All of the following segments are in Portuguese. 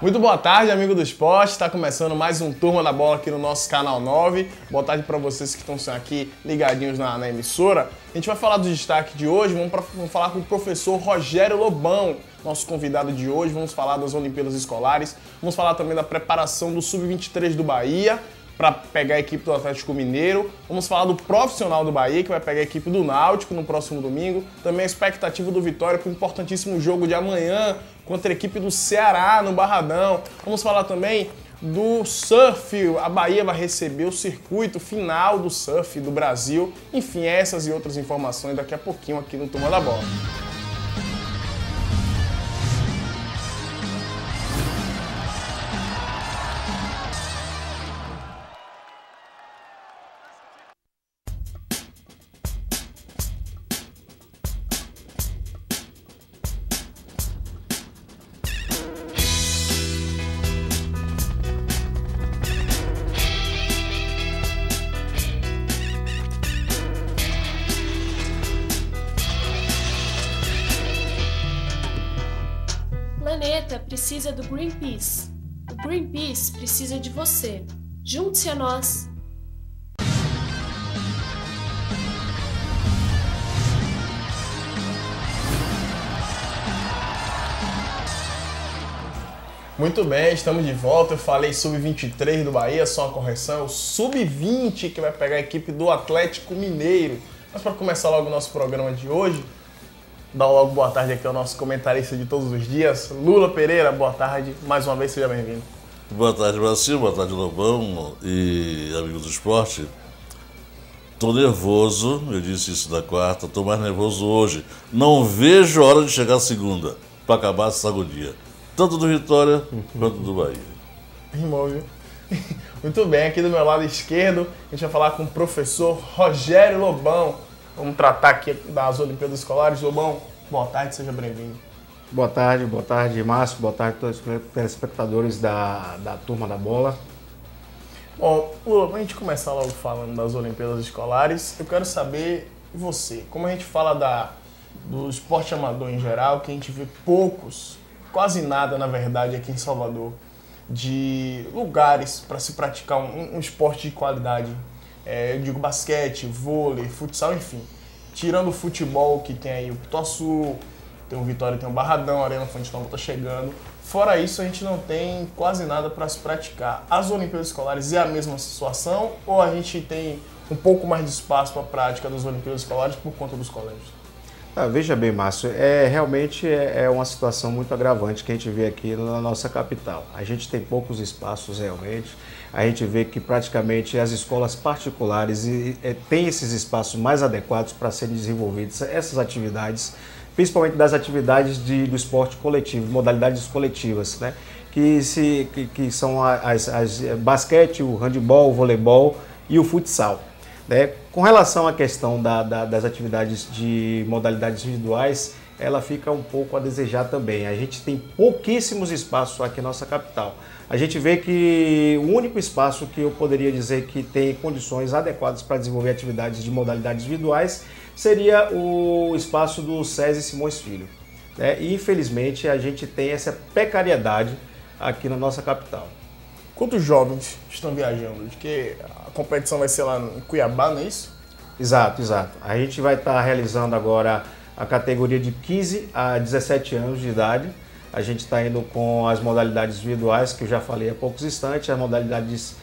Muito boa tarde, amigo do esporte. Está começando mais um Turma da Bola aqui no nosso canal 9. Boa tarde para vocês que estão aqui ligadinhos na emissora. A gente vai falar do destaque de hoje. Vamos falar com o professor Rogério Lobão, nosso convidado de hoje. Vamos falar das Olimpíadas Escolares. Vamos falar também da preparação do Sub-23 do Bahia para pegar a equipe do Atlético Mineiro. Vamos falar do profissional do Bahia, que vai pegar a equipe do Náutico no próximo domingo. Também a expectativa do Vitória para o importantíssimo jogo de amanhã contra a equipe do Ceará no Barradão. Vamos falar também do surf. A Bahia vai receber o circuito final do surf do Brasil. Enfim, essas e outras informações daqui a pouquinho aqui no Turma da Bola. O planeta precisa do Greenpeace. O Greenpeace precisa de você. Junte-se a nós. Muito bem, estamos de volta. Eu falei Sub-23 do Bahia, só uma correção. Sub-20 que vai pegar a equipe do Atlético Mineiro. Mas para começar logo o nosso programa de hoje, dá logo boa tarde aqui ao nosso comentarista de todos os dias, Lula Pereira. Boa tarde, mais uma vez, seja bem-vindo. Boa tarde, Brasil, boa tarde, Lobão e amigos do esporte. Tô nervoso, eu disse isso na quarta, tô mais nervoso hoje. Não vejo a hora de chegar a segunda, para acabar essa agonia. Tanto do Vitória quanto do Bahia. Irmão, viu? Muito bem, aqui do meu lado esquerdo, a gente vai falar com o professor Rogério Lobão. Vamos tratar aqui das Olimpíadas Escolares. Lobão, boa tarde, seja bem-vindo. Boa tarde, Márcio. Boa tarde a todos os telespectadores da Turma da Bola. Bom, Lula, pra gente começar logo falando das Olimpíadas Escolares, eu quero saber você, como a gente fala do esporte amador em geral, que a gente vê poucos, quase nada na verdade aqui em Salvador, de lugares para se praticar um esporte de qualidade. Eu digo basquete, vôlei, futsal, enfim. Tirando o futebol, que tem aí o Pituaçu, tem o Vitória, tem o Barradão, a Arena Fonte Nova tá chegando. Fora isso, a gente não tem quase nada para se praticar. As Olimpíadas Escolares é a mesma situação ou a gente tem um pouco mais de espaço para a prática das Olimpíadas Escolares por conta dos colégios? Veja bem, Márcio, realmente é uma situação muito agravante que a gente vê aqui na nossa capital. A gente tem poucos espaços realmente, a gente vê que praticamente as escolas particulares têm esses espaços mais adequados para serem desenvolvidas essas atividades, principalmente das atividades do esporte coletivo, modalidades coletivas, né? que são as basquete, o handebol, o voleibol e o futsal. Né? Com relação à questão das atividades de modalidades individuais, ela fica um pouco a desejar também. A gente tem pouquíssimos espaços aqui na nossa capital. A gente vê que o único espaço que eu poderia dizer que tem condições adequadas para desenvolver atividades de modalidades individuais seria o espaço do SESI Simões Filho. Né? E infelizmente a gente tem essa precariedade aqui na nossa capital. Quantos jovens estão viajando? De que a competição vai ser lá em Cuiabá, não é isso? Exato. A gente vai estar realizando agora a categoria de 15 a 17 anos de idade. A gente está indo com as modalidades individuais, que eu já falei há poucos instantes, as modalidades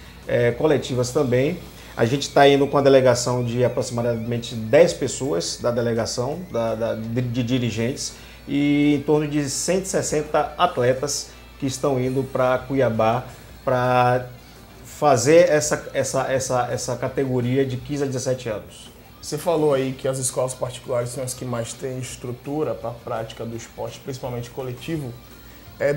coletivas também. A gente está indo com a delegação de aproximadamente 10 pessoas da delegação, de dirigentes, e em torno de 160 atletas que estão indo para Cuiabá para fazer essa categoria de 15 a 17 anos. Você falou aí que as escolas particulares são as que mais têm estrutura para a prática do esporte, principalmente coletivo.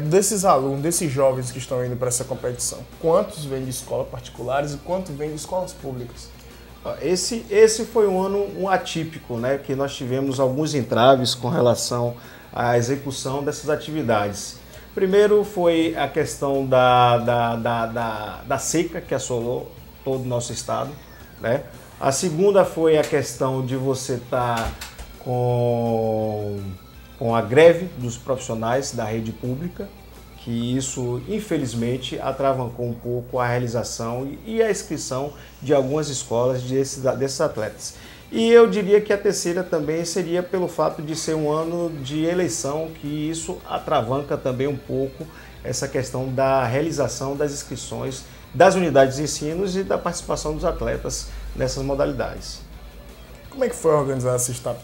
Desses alunos, desses jovens que estão indo para essa competição, quantos vêm de escolas particulares e quanto vêm de escolas públicas? Esse foi um ano atípico, né, que nós tivemos alguns entraves com relação à execução dessas atividades. Primeiro foi a questão da seca que assolou todo o nosso estado, né? A segunda foi a questão de você estar com a greve dos profissionais da rede pública, que isso, infelizmente, atravancou um pouco a realização e a inscrição de algumas escolas desses atletas. E eu diria que a terceira também seria pelo fato de ser um ano de eleição, que isso atravanca também um pouco essa questão da realização das inscrições das unidades de ensino e da participação dos atletas nessas modalidades. Como é que foi organizar essa etapa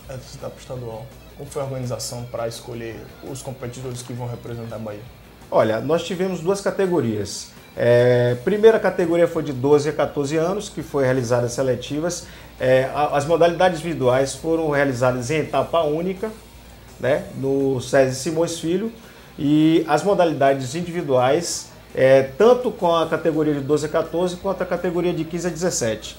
estadual? Como foi a organização para escolher os competidores que vão representar a Bahia? Olha, nós tivemos duas categorias. Primeira categoria foi de 12 a 14 anos, que foi realizadas seletivas. As modalidades individuais foram realizadas em etapa única, né, no SESI Simões Filho, e as modalidades individuais, tanto com a categoria de 12 a 14, quanto a categoria de 15 a 17,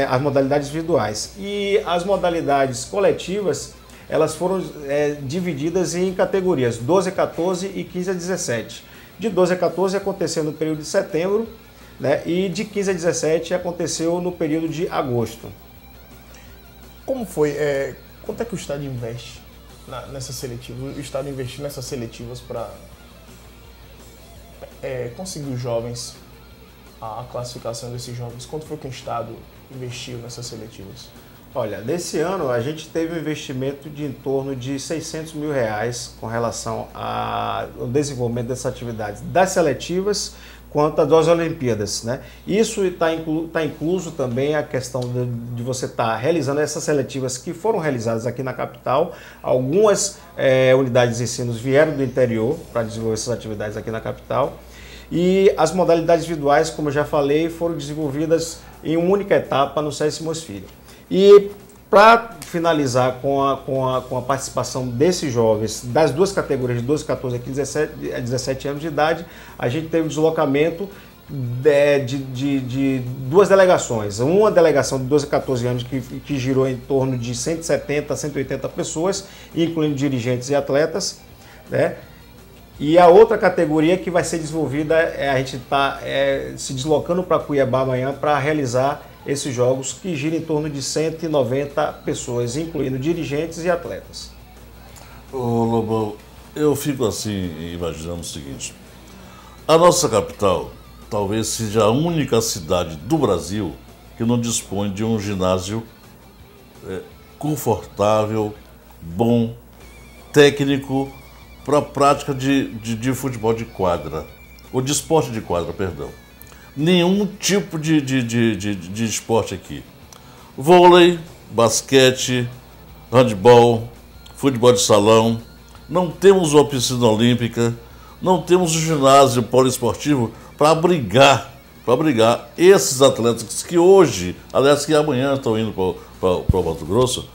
as modalidades individuais. E as modalidades coletivas, elas foram divididas em categorias 12 a 14 e 15 a 17. De 12 a 14 aconteceu no período de setembro, né, e de 15 a 17 aconteceu no período de agosto. Como foi? Quanto é que o Estado investe nessa seletiva? O Estado investiu nessas seletivas para conseguir os jovens, a classificação desses jovens. Quanto foi que o Estado investiu nessas seletivas? Olha, nesse ano a gente teve um investimento de em torno de R$600 mil com relação ao desenvolvimento dessas atividades, das seletivas quanto das Olimpíadas, né? Isso está incluso também a questão de você estar realizando essas seletivas que foram realizadas aqui na capital. Algumas unidades de ensino vieram do interior para desenvolver essas atividades aqui na capital. E as modalidades individuais, como eu já falei, foram desenvolvidas em uma única etapa no SESI Simões Filho. E para finalizar com a participação desses jovens, das duas categorias de 12, 14 e 17 anos de idade, a gente teve um deslocamento de duas delegações. Uma delegação de 12 a 14 anos que girou em torno de 170 a 180 pessoas, incluindo dirigentes e atletas, né? E a outra categoria que vai ser desenvolvida, a gente está se deslocando para Cuiabá amanhã para realizar esses jogos que giram em torno de 190 pessoas, incluindo dirigentes e atletas. Ô Lobão, eu fico assim imaginando o seguinte: a nossa capital talvez seja a única cidade do Brasil que não dispõe de um ginásio confortável, bom, técnico, para a prática de futebol de quadra, ou de esporte de quadra, perdão. Nenhum tipo de esporte aqui. Vôlei, basquete, handebol, futebol de salão. Não temos uma piscina olímpica, não temos um ginásio poliesportivo para abrigar esses atletas que hoje, aliás, que amanhã estão indo para o Mato Grosso,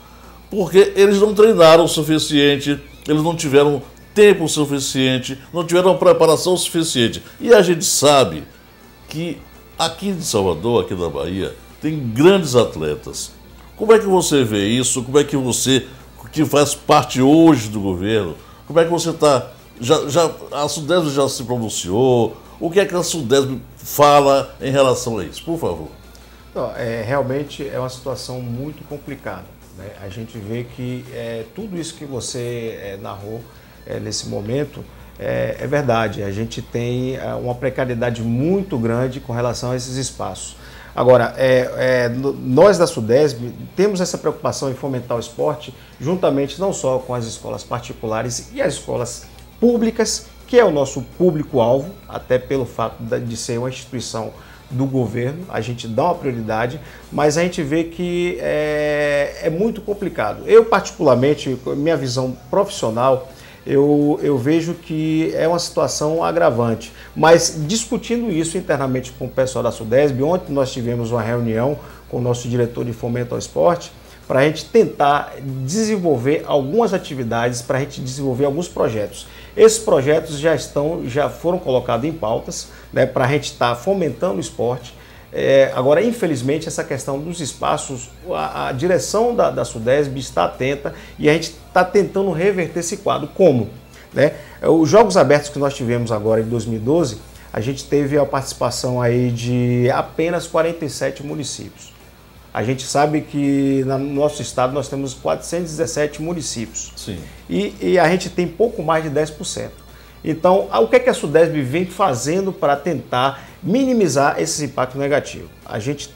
porque eles não treinaram o suficiente, eles não tiveram tempo suficiente, não tiveram preparação suficiente. E a gente sabe que aqui de Salvador, aqui na Bahia, tem grandes atletas. Como é que você vê isso? Como é que você, que faz parte hoje do governo, como é que você está... a Sudesb já se pronunciou? O que é que a Sudesb fala em relação a isso? Por favor. Não, realmente é uma situação muito complicada, né? A gente vê que tudo isso que você narrou nesse momento é verdade. A gente tem uma precariedade muito grande com relação a esses espaços. Agora, nós da Sudesb temos essa preocupação em fomentar o esporte juntamente não só com as escolas particulares e as escolas públicas, que é o nosso público-alvo, até pelo fato de ser uma instituição do governo, a gente dá uma prioridade, mas a gente vê que é muito complicado. Eu, particularmente, minha visão profissional, eu vejo que é uma situação agravante. Mas discutindo isso internamente com o pessoal da Sudesb, ontem nós tivemos uma reunião com o nosso diretor de fomento ao esporte para a gente tentar desenvolver algumas atividades, para a gente desenvolver alguns projetos. Esses projetos já foram colocados em pautas, né, para a gente estar fomentando o esporte. Agora, infelizmente, essa questão dos espaços, a direção da Sudesb está atenta e a gente está tentando reverter esse quadro. Como? Né? Os Jogos Abertos que nós tivemos agora em 2012, a gente teve a participação aí de apenas 47 municípios. A gente sabe que no nosso estado nós temos 417 municípios. Sim. E a gente tem pouco mais de 10%. Então, o que é que a SUDESB vem fazendo para tentar minimizar esses impactos negativos? A gente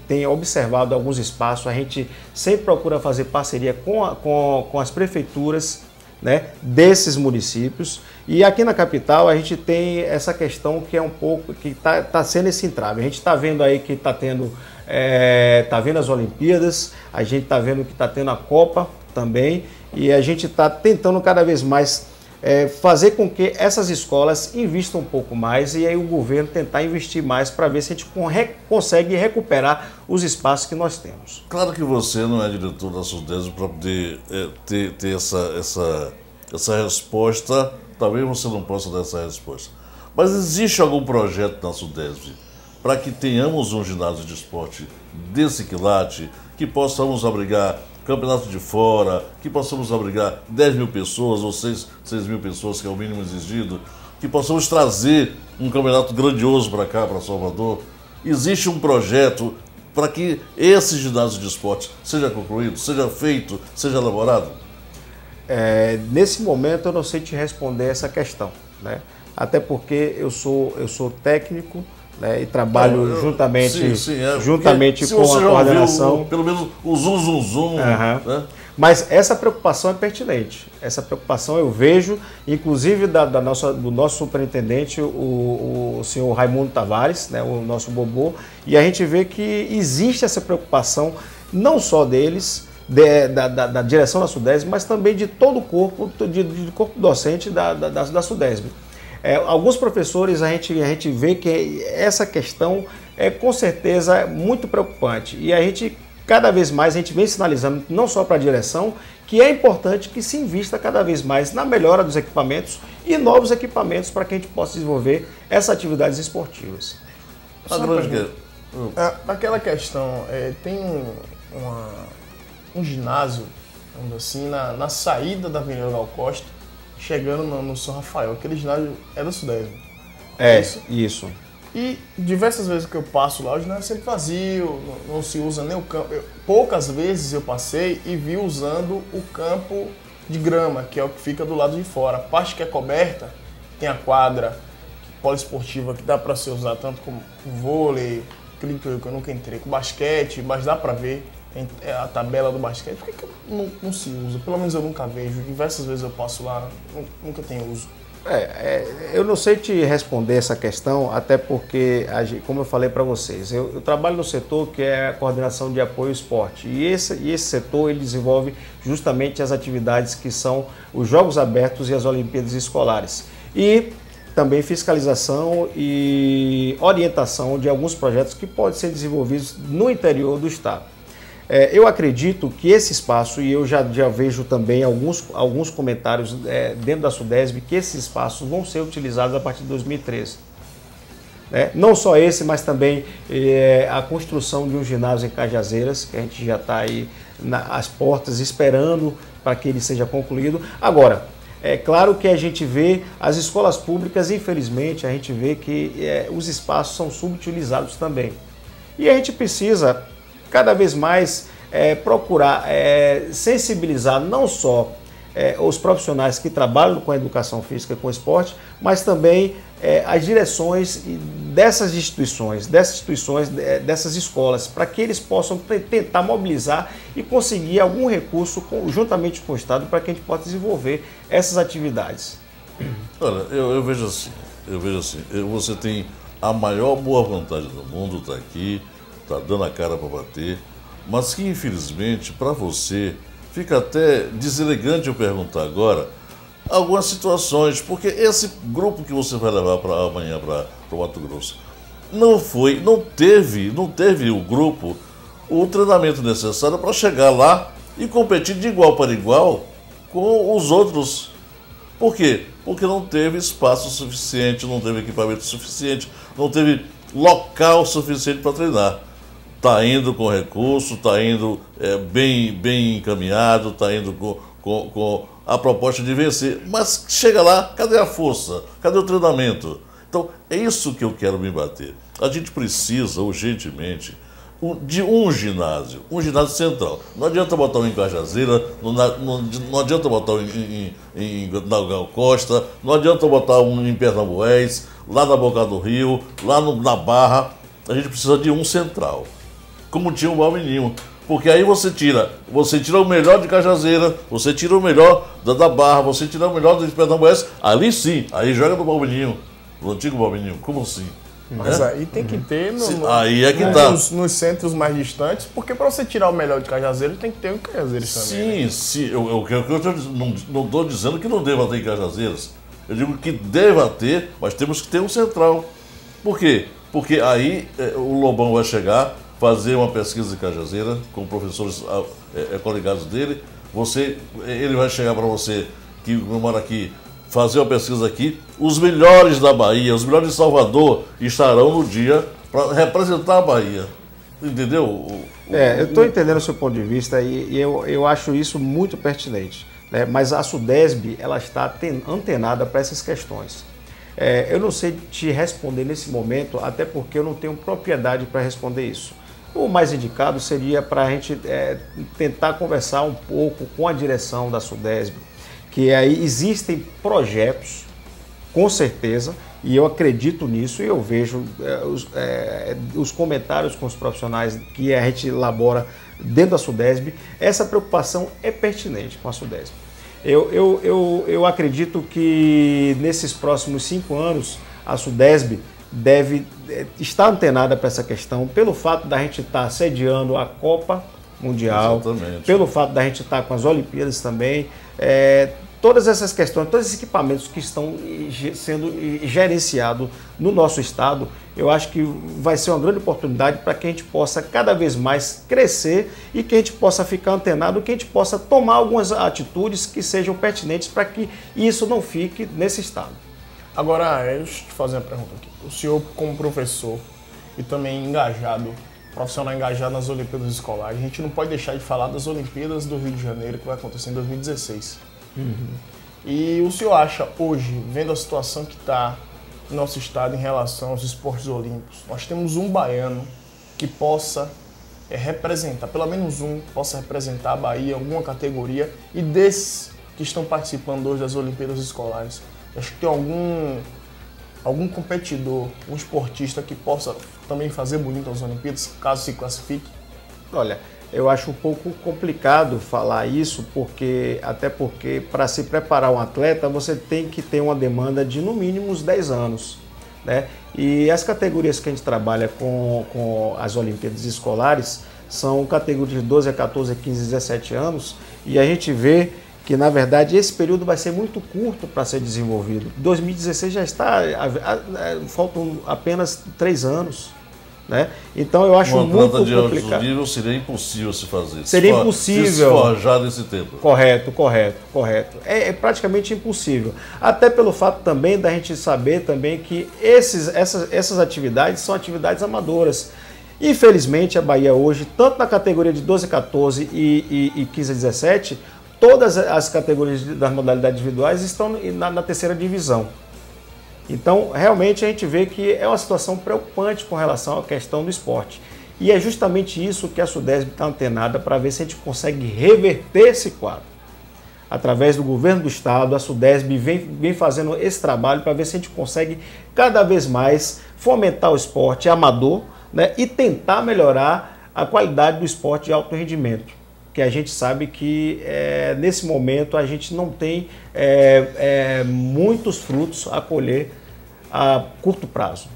tem observado alguns espaços, a gente sempre procura fazer parceria com as prefeituras, né, desses municípios, e aqui na capital a gente tem essa questão que é um pouco, que está sendo esse entrave. A gente está vendo aí que está vendo as Olimpíadas, a gente está vendo que está tendo a Copa também, e a gente está tentando cada vez mais fazer com que essas escolas investam um pouco mais e aí o governo tentar investir mais para ver se a gente consegue recuperar os espaços que nós temos. Claro que você não é diretor da SUDESB para poder ter essa resposta, talvez você não possa dar essa resposta. Mas existe algum projeto na SUDESB para que tenhamos um ginásio de esporte desse quilate, que possamos abrigar campeonato de fora, que possamos abrigar 10 mil pessoas ou 6 mil pessoas, que é o mínimo exigido, que possamos trazer um campeonato grandioso para cá, para Salvador? Existe um projeto para que esse ginásio de esporte seja concluído, seja feito, seja elaborado? Nesse momento eu não sei te responder essa questão, né? Até porque eu sou técnico, né, e trabalho juntamente com a coordenação. Pelo menos o zum, né? Mas essa preocupação é pertinente. Essa preocupação eu vejo, inclusive do nosso superintendente, o senhor Raimundo Tavares, né, o nosso Bobô, e a gente vê que existe essa preocupação não só deles, da direção da SUDESB, mas também de todo o corpo, de corpo docente da SUDESB. Alguns professores a gente vê que essa questão é com certeza muito preocupante e a gente cada vez mais a gente vem sinalizando não só para a direção que é importante que se invista cada vez mais na melhora dos equipamentos e novos equipamentos para que a gente possa desenvolver essas atividades esportivas. Aquela questão, tem um ginásio, vamos assim, na saída da Avenida Gal Costa, chegando no São Rafael. Aquele ginásio é da SUDESB. Isso. E diversas vezes que eu passo lá, o ginásio é sempre vazio, não se usa nem o campo. Poucas vezes eu passei e vi usando o campo de grama, que é o que fica do lado de fora. A parte que é coberta, tem a quadra poliesportiva que dá para ser usada tanto como vôlei, que eu nunca entrei, com basquete, mas dá para ver. Tem a tabela do basquete, por que não se usa? Pelo menos eu nunca vejo, diversas vezes eu passo lá, nunca tenho uso. Eu não sei te responder essa questão, até porque, como eu falei para vocês, eu trabalho no setor que é a coordenação de apoio ao esporte, e esse setor ele desenvolve justamente as atividades que são os Jogos Abertos e as Olimpíadas Escolares, e também fiscalização e orientação de alguns projetos que podem ser desenvolvidos no interior do estado. Eu acredito que esse espaço, e eu já vejo também alguns comentários dentro da SUDESB, que esses espaços vão ser utilizados a partir de 2013. Não só esse, mas também a construção de um ginásio em Cajazeiras, que a gente já está aí às portas esperando para que ele seja concluído. Agora, é claro que a gente vê as escolas públicas, infelizmente, a gente vê que os espaços são subutilizados também. E a gente precisa cada vez mais procurar sensibilizar não só os profissionais que trabalham com a educação física e com o esporte, mas também as direções dessas instituições, dessas escolas, para que eles possam tentar mobilizar e conseguir algum recurso juntamente com o Estado para que a gente possa desenvolver essas atividades. Olha, eu vejo assim, você tem a maior boa vontade do mundo, está aqui, está dando a cara para bater, mas que infelizmente para você fica até deselegante eu perguntar agora algumas situações, porque esse grupo que você vai levar para amanhã para o Mato Grosso não teve o grupo o treinamento necessário para chegar lá e competir de igual para igual com os outros. Por quê? Porque não teve espaço suficiente, não teve equipamento suficiente, não teve local suficiente para treinar. Está indo com recurso, está indo bem encaminhado, está indo com a proposta de vencer. Mas chega lá, cadê a força? Cadê o treinamento? Então, é isso que eu quero me bater. A gente precisa, urgentemente, de um ginásio central. Não adianta botar um em Cajazeira, não adianta botar um em Gal Costa, não adianta botar um em Pernambués, lá na Boca do Rio, lá na Barra. A gente precisa de um central, como tinha o Balmininho. Porque aí você tira o melhor de Cajazeira, você tira o melhor da Barra, você tira o melhor de Pernambués, ali sim, aí joga no Balmininho, no antigo Balmininho. Como assim? Mas aí tem que ter aí é que tá. nos centros mais distantes, porque para você tirar o melhor de Cajazeiras, tem que ter em Cajazeiras também. Sim, né? Não estou dizendo que não deva ter em Cajazeiras. Eu digo que deva ter, mas temos que ter um central. Por quê? Porque aí o Lobão vai chegar, fazer uma pesquisa em Cajazeira, com professores coligados dele. Ele vai chegar para você, que mora aqui, fazer uma pesquisa aqui. Os melhores da Bahia, os melhores de Salvador estarão no dia para representar a Bahia. Entendeu? Eu estou entendendo o seu ponto de vista e eu acho isso muito pertinente. Né? Mas a SUDESB ela está antenada para essas questões. Eu não sei te responder nesse momento, até porque eu não tenho propriedade para responder isso. O mais indicado seria para a gente tentar conversar um pouco com a direção da SUDESB, que aí existem projetos, com certeza, e eu acredito nisso, e eu vejo os comentários com os profissionais que a gente elabora dentro da SUDESB, essa preocupação é pertinente com a SUDESB. Eu acredito que nesses próximos 5 anos a SUDESB deve estar antenada para essa questão, pelo fato da gente estar sediando a Copa Mundial, exatamente, pelo fato da gente estar com as Olimpíadas também, todas essas questões, todos esses equipamentos que estão sendo gerenciados no nosso estado, eu acho que vai ser uma grande oportunidade para que a gente possa cada vez mais crescer e que a gente possa ficar antenado, que a gente possa tomar algumas atitudes que sejam pertinentes para que isso não fique nesse estado. Agora, deixa eu te fazer uma pergunta aqui. O senhor, como professor e também engajado, profissional engajado nas Olimpíadas Escolares, a gente não pode deixar de falar das Olimpíadas do Rio de Janeiro, que vai acontecer em 2016. E o senhor acha hoje, vendo a situação que está no nosso estado em relação aos esportes olímpicos, nós temos um baiano que possa representar, pelo menos um, possa representar a Bahia em alguma categoria, e desses que estão participando hoje das Olimpíadas Escolares, acho que tem algum competidor, um esportista que possa também fazer bonito nas Olimpíadas, caso se classifique? Olha, eu acho um pouco complicado falar isso, até porque para se preparar um atleta você tem que ter uma demanda de no mínimo uns 10 anos. Né? E as categorias que a gente trabalha com as Olimpíadas Escolares são categorias de 12 a 14, 15, 17 anos, e a gente vê que, na verdade, esse período vai ser muito curto para ser desenvolvido. 2016 já está, faltam apenas 3 anos. Né? Então eu acho muito complicado. Uma atleta de alto nível seria impossível se fazer. Seria impossível. Se forjar nesse tempo. Correto. É praticamente impossível. Até pelo fato também da gente saber também que essas atividades são atividades amadoras. Infelizmente a Bahia hoje, tanto na categoria de 12 a 14 e 15 a 17, todas as categorias das modalidades individuais estão na terceira divisão. Então, realmente, a gente vê que é uma situação preocupante com relação à questão do esporte. E é justamente isso que a SUDESB está antenada para ver se a gente consegue reverter esse quadro. Através do governo do estado, a SUDESB vem fazendo esse trabalho para ver se a gente consegue cada vez mais fomentar o esporte amador, né, e tentar melhorar a qualidade do esporte de alto rendimento. Que a gente sabe que nesse momento a gente não tem muitos frutos a colher a curto prazo.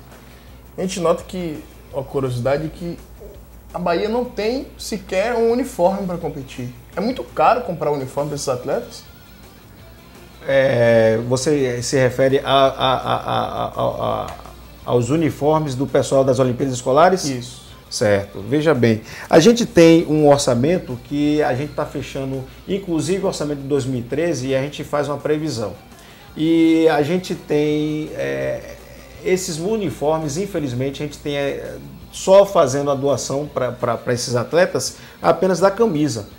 A gente nota que, a curiosidade, que a Bahia não tem sequer um uniforme para competir. É muito caro comprar um uniforme para esses atletas? Você se refere aos uniformes do pessoal das Olimpíadas Escolares? Isso. Certo. Veja bem, a gente tem um orçamento que a gente está fechando, inclusive o orçamento de 2013, e a gente faz uma previsão. E a gente tem esses uniformes, infelizmente, a gente tem só fazendo a doação para esses atletas apenas da camisa.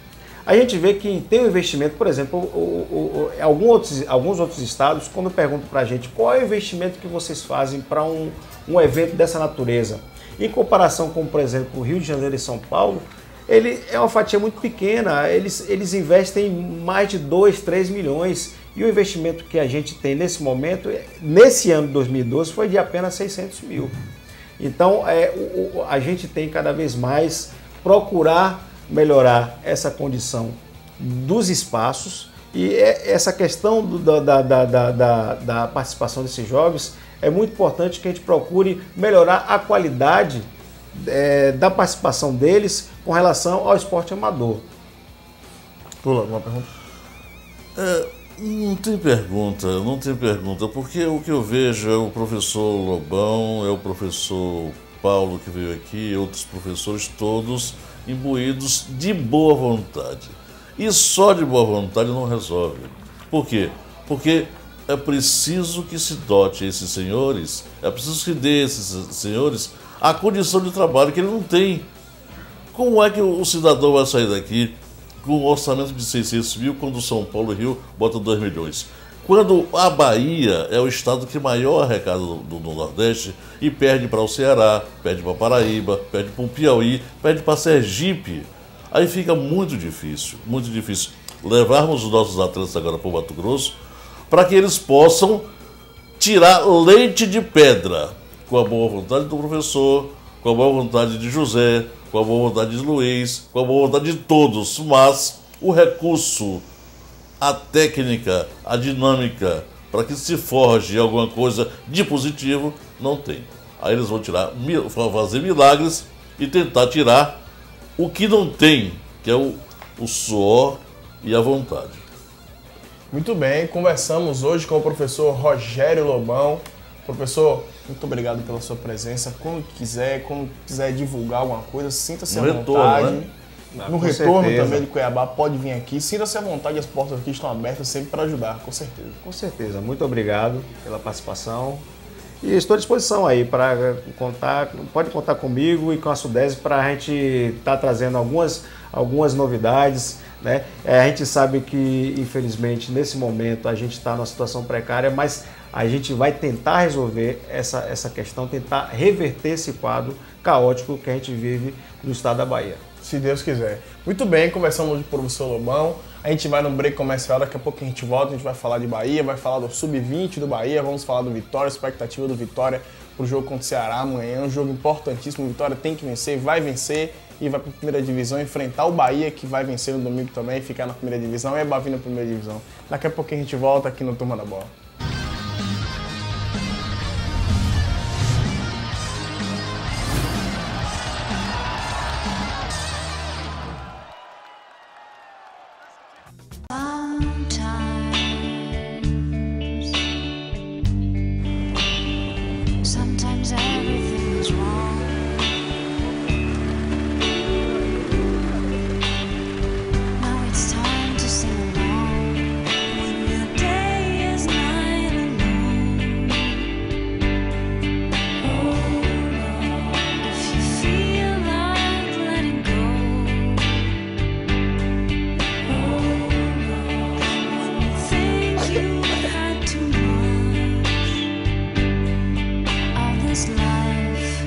A gente vê que tem um investimento, por exemplo, alguns outros estados, quando perguntam para a gente qual é o investimento que vocês fazem para um evento dessa natureza, Em comparação com, por exemplo, o Rio de Janeiro e São Paulo, ele é uma fatia muito pequena, eles investem mais de 2, 3 milhões e o investimento que a gente tem nesse momento, nesse ano de 2012, foi de apenas 600 mil. Então, a gente tem cada vez mais procurar melhorar essa condição dos espaços e essa questão da participação desses jogos é muito importante que a gente procure melhorar a qualidade da participação deles com relação ao esporte amador. Lula, alguma pergunta? Não tem pergunta, porque o que eu vejo é o professor Lobão, é o professor Paulo que veio aqui, outros professores todos imbuídos de boa vontade. E só de boa vontade não resolve. Por quê? Porque é preciso que se dote esses senhores, é preciso que dê a esses senhores a condição de trabalho que ele não tem. Como é que o cidadão vai sair daqui com um orçamento de 600 mil quando São Paulo e Rio botam 2 milhões? Quando a Bahia é o estado que maior arrecada do Nordeste e perde para o Ceará, perde para Paraíba, perde para o Piauí, perde para Sergipe. Aí fica muito difícil levarmos os nossos atletas agora para o Mato Grosso para que eles possam tirar leite de pedra com a boa vontade do professor, com a boa vontade de José, com a boa vontade de Luiz, com a boa vontade de todos, mas o recurso, a técnica, a dinâmica, para que se forje alguma coisa de positivo, não tem. Aí eles vão fazer milagres e tentar tirar o que não tem, que é o suor e a vontade. Muito bem, conversamos hoje com o professor Rogério Lobão. Professor, muito obrigado pela sua presença. Quando quiser divulgar alguma coisa, sinta-se à vontade. Né? No retorno também de Cuiabá, pode vir aqui. Sinta-se à vontade, as portas aqui estão abertas sempre para ajudar, com certeza. Com certeza. Muito obrigado pela participação. E estou à disposição aí para contar, pode contar comigo e com a Sudese para a gente estar trazendo algumas novidades, né? A gente sabe que, infelizmente, nesse momento a gente está numa situação precária, mas a gente vai tentar resolver essa questão, tentar reverter esse quadro caótico que a gente vive no estado da Bahia. Se Deus quiser. Muito bem, conversamos hoje com o professor Lobão. A gente vai no break comercial, daqui a pouco a gente volta, a gente vai falar de Bahia, vai falar do Sub-20 do Bahia, vamos falar do Vitória, expectativa do Vitória pro jogo contra o Ceará amanhã, um jogo importantíssimo, o Vitória tem que vencer, vai vencer e vai para a primeira divisão, enfrentar o Bahia, que vai vencer no domingo também, ficar na primeira divisão, e a Bavi na primeira divisão. Daqui a pouco a gente volta aqui no Turma da Bola. Sometimes everything is wrong. Now it's time to sing along. When your day is night alone. Hold on. If you feel like letting go. Hold on. When you think you had too much of this life,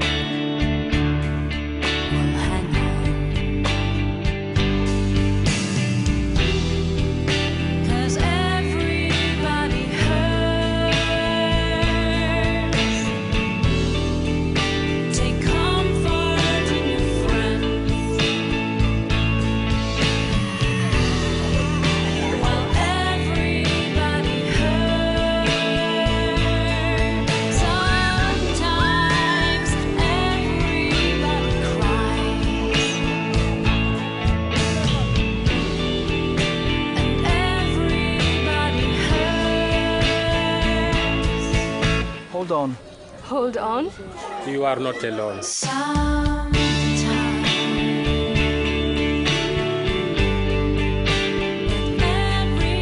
well, hang on. 'Cause everybody hurts. Take comfort in your friends. Well, everybody hurts. Sometimes everybody cries. And everybody hurts. Hold on. Hold on. You are not alone. Sometimes everybody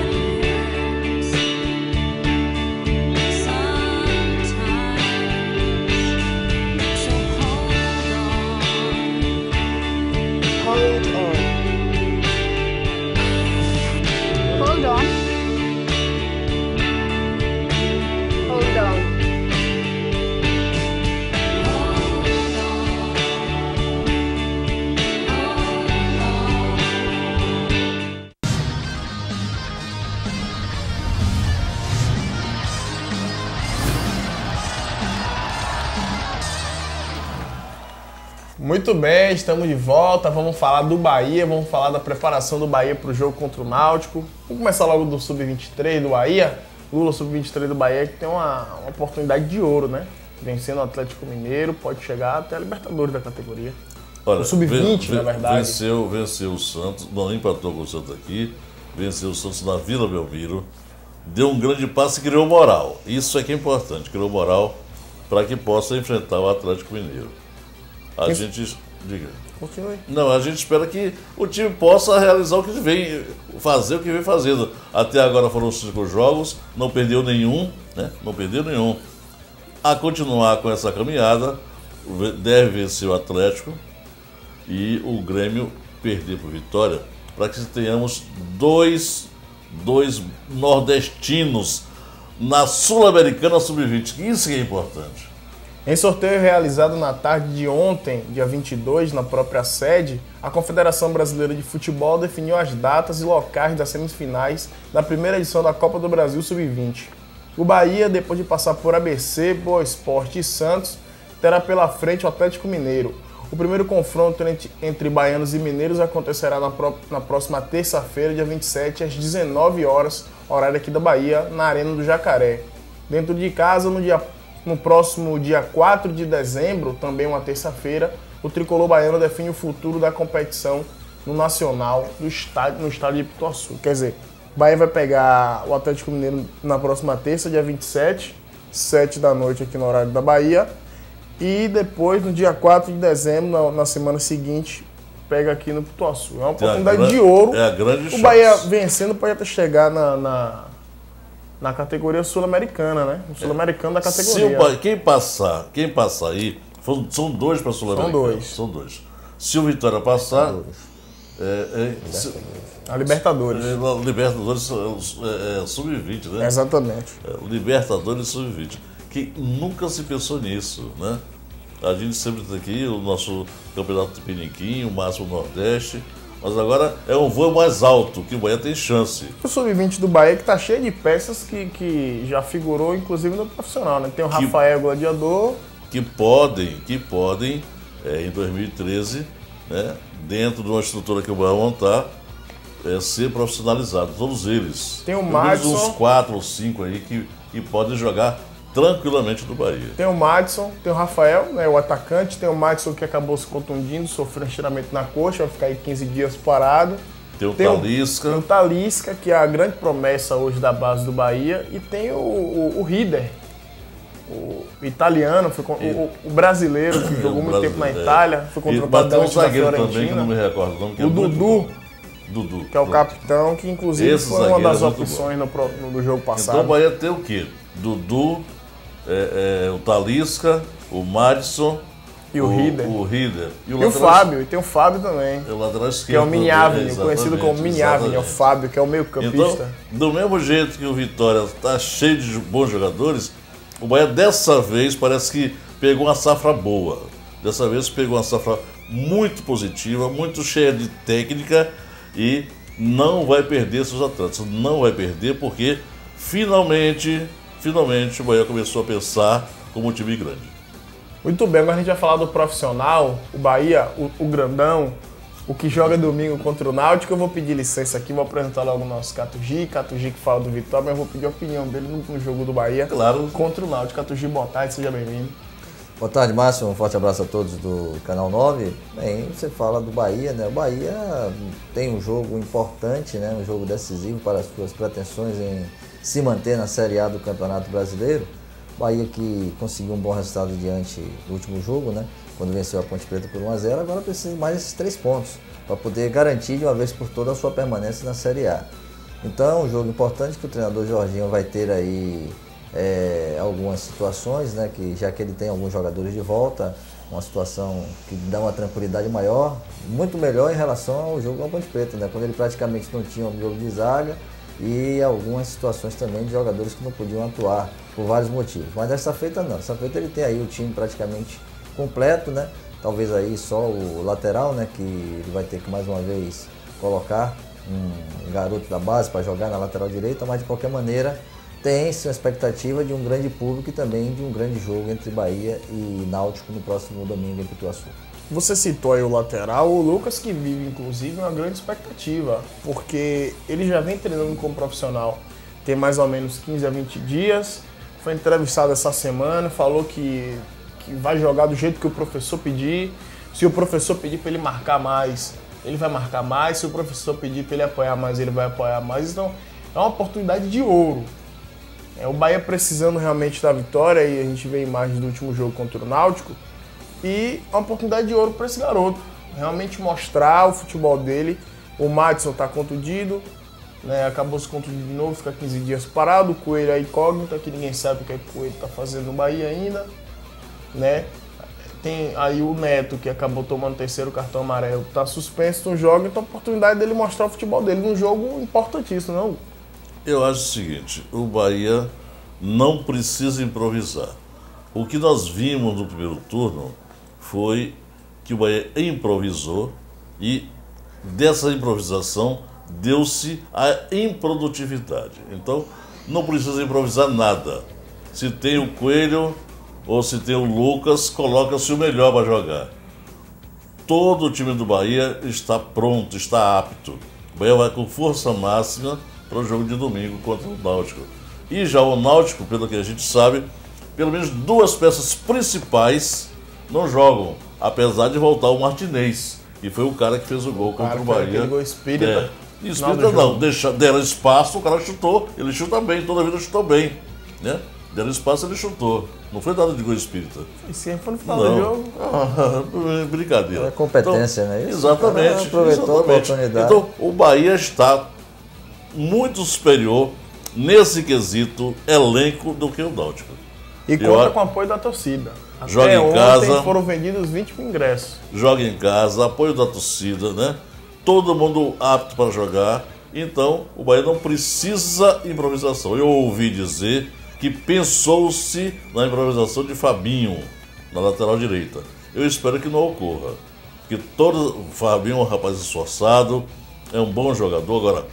hurts. Sometimes, so hold on. Hold on. Hold on. Muito bem, estamos de volta. Vamos falar do Bahia, vamos falar da preparação do Bahia para o jogo contra o Náutico. Vamos começar logo do Sub-23 do Bahia. Lula, Sub-23 do Bahia, que tem uma oportunidade de ouro, né? Vencendo o Atlético Mineiro, pode chegar até a Libertadores da categoria. Olha, O Sub-20, na verdade. Venceu o Santos, não empatou com o Santos aqui, venceu o Santos na Vila Belmiro, deu um grande passo e criou moral. Isso é que é importante, criou moral para que possa enfrentar o Atlético Mineiro. A gente... Diga. Continue. Não, a gente espera que o time possa realizar o que vem, fazer o que vem fazendo. Até agora foram 5 jogos, não perdeu nenhum, né? Não perdeu nenhum. A continuar com essa caminhada, deve vencer o Atlético e o Grêmio perder por Vitória, para que tenhamos dois nordestinos na Sul-Americana Sub-20. Isso que é importante. Em sorteio realizado na tarde de ontem, dia 22, na própria sede, a Confederação Brasileira de Futebol definiu as datas e locais das semifinais da primeira edição da Copa do Brasil Sub-20. O Bahia, depois de passar por ABC, Boa Esporte e Santos, terá pela frente o Atlético Mineiro. O primeiro confronto entre baianos e mineiros acontecerá na próxima terça-feira, dia 27, às 19 horas, horário aqui da Bahia, na Arena do Jacaré. Dentro de casa, no próximo dia 4 de dezembro, também uma terça-feira, o tricolor baiano define o futuro da competição no Nacional, no estádio de Pituaçu. Quer dizer, o Bahia vai pegar o Atlético Mineiro na próxima terça, dia 27, 7 da noite aqui no horário da Bahia. E depois, no dia 4 de dezembro, na semana seguinte, pega aqui no Pituaçu. É uma oportunidade de ouro. É a grande chance. O Bahia vencendo pode até chegar na categoria sul-americana, né? O sul-americano da categoria. Quem passar aí, são 2 para a Sul-Americana. São 2. Se o Vitória passar, A Libertadores. Libertadores Sub-20, né? Exatamente. Libertadores Sub-20. Que nunca se pensou nisso, né? A gente sempre tem aqui o nosso campeonato de Piniquim, o máximo Nordeste, mas agora é um voo mais alto, que o Bahia tem chance. O Sub-20 do Bahia que tá cheio de peças que já figurou, inclusive, no profissional, né? Tem o Rafael Gladiador. Que podem, em 2013, né, dentro de uma estrutura que o Bahia montar, ser profissionalizado, todos eles. Tem o Pelo menos Madison. uns 4 ou 5 aí que podem jogar tranquilamente no Bahia. Tem o Madison, tem o Rafael, né, o atacante. Tem o Madison que acabou se contundindo, sofreu um estiramento na coxa, vai ficar aí 15 dias parado. Tem o Tem Talisca. o Talisca, que é a grande promessa hoje da base do Bahia. E tem o Rieder, o italiano, o brasileiro, que jogou muito tempo na Itália, foi contratado tem um antes da zagueiro também, que eu Fiorentina. não me recordo o nome, que é O muito Dudu, bom. Dudu. que é o capitão, que inclusive Esse foi uma das zagueiro é muito opções no jogo passado. Então o Bahia tem o quê? Dudu, o Talisca, o Madison E o Rieder. O Rieder. E o Fábio, e tem o Fábio também. É o lateral esquerdo. Que é o Mini também, Avenue, conhecido como Mini Avenue, é o Fábio, que é o meio-campista. Então, do mesmo jeito que o Vitória está cheio de bons jogadores, o Bahia dessa vez parece que pegou uma safra boa. Dessa vez pegou uma safra muito positiva, muito cheia de técnica e não vai perder seus atletas. Não vai perder porque finalmente o Bahia começou a pensar como um time grande. Muito bem, agora a gente vai falar do profissional, o Bahia, o grandão, o que joga domingo contra o Náutico. Eu vou pedir licença aqui, vou apresentar logo o nosso Catugi que fala do Vitória, mas eu vou pedir a opinião dele no jogo do Bahia Claro. contra o Náutico. Catugi, boa tarde, seja bem-vindo. Boa tarde, Márcio. Um forte abraço a todos do Canal 9. Bem, você fala do Bahia, né? O Bahia tem um jogo importante, né? Um jogo decisivo para as suas pretensões em se manter na Série A do Campeonato Brasileiro. Bahia que conseguiu um bom resultado diante do último jogo, né? Quando venceu a Ponte Preta por 1-0, agora precisa de mais esses 3 pontos para poder garantir de uma vez por todas a sua permanência na Série A. Então é um jogo importante que o treinador Jorginho vai ter aí algumas situações, né? Que já que ele tem alguns jogadores de volta, uma situação que dá uma tranquilidade maior, muito melhor em relação ao jogo da Ponte Preta, né? Quando ele praticamente não tinha um jogo de zaga e algumas situações também de jogadores que não podiam atuar por vários motivos. Mas dessa feita não, dessa feita ele tem aí o time praticamente completo, né? Talvez aí só o lateral, né? Que ele vai ter que mais uma vez colocar um garoto da base para jogar na lateral direita, mas de qualquer maneira tem-se uma expectativa de um grande público e também de um grande jogo entre Bahia e Náutico no próximo domingo em Pituaçu. Você citou aí o lateral, o Lucas, que vive inclusive uma grande expectativa, porque ele já vem treinando como profissional tem mais ou menos 15 a 20 dias, foi entrevistado essa semana, falou que vai jogar do jeito que o professor pedir. Se o professor pedir para ele marcar mais, ele vai marcar mais. Se o professor pedir para ele apoiar mais, ele vai apoiar mais. Então, é uma oportunidade de ouro. O Bahia precisando realmente da vitória, e a gente vê imagens do último jogo contra o Náutico, e uma oportunidade de ouro para esse garoto. Realmente mostrar o futebol dele. O Madison está contundido, né, acabou se contundindo de novo, fica 15 dias parado. O Coelho é incógnita, que ninguém sabe o que o Coelho está fazendo no Bahia ainda, né? Tem aí o Neto, que acabou tomando o terceiro cartão amarelo, está suspenso no jogo, então a oportunidade dele mostrar o futebol dele num jogo importantíssimo, não? Eu acho o seguinte, o Bahia não precisa improvisar. O que nós vimos no primeiro turno foi que o Bahia improvisou e dessa improvisação deu-se a improdutividade. Então, não precisa improvisar nada. Se tem o Coelho ou se tem o Lucas, coloca-se o melhor para jogar. Todo o time do Bahia está pronto, está apto. O Bahia vai com força máxima para o jogo de domingo contra o Náutico. E já o Náutico, pelo que a gente sabe, pelo menos duas peças principais não jogam, apesar de voltar o Martinez, que foi o cara que fez o gol contra o Bahia. Aquele gol espírita. Espírita não, deram espaço, o cara chutou, ele chuta bem, toda a vida chutou bem, né? Deram espaço, ele chutou. Não foi nada de gol espírita. E sempre foi no final do jogo. Brincadeira. É competência, então, né? Isso, exatamente. Aproveitou a oportunidade. Então, o Bahia está muito superior nesse quesito elenco do que o Náutico. E conta com o apoio da torcida. Joga Até em ontem casa. Foram vendidos 20 mil ingressos. Joga em casa, apoio da torcida, né? Todo mundo apto para jogar. Então, o Bahia não precisa improvisação. Eu ouvi dizer que pensou-se na improvisação de Fabinho, na lateral direita. Eu espero que não ocorra. Porque o Fabinho é um rapaz esforçado, é um bom jogador. Agora,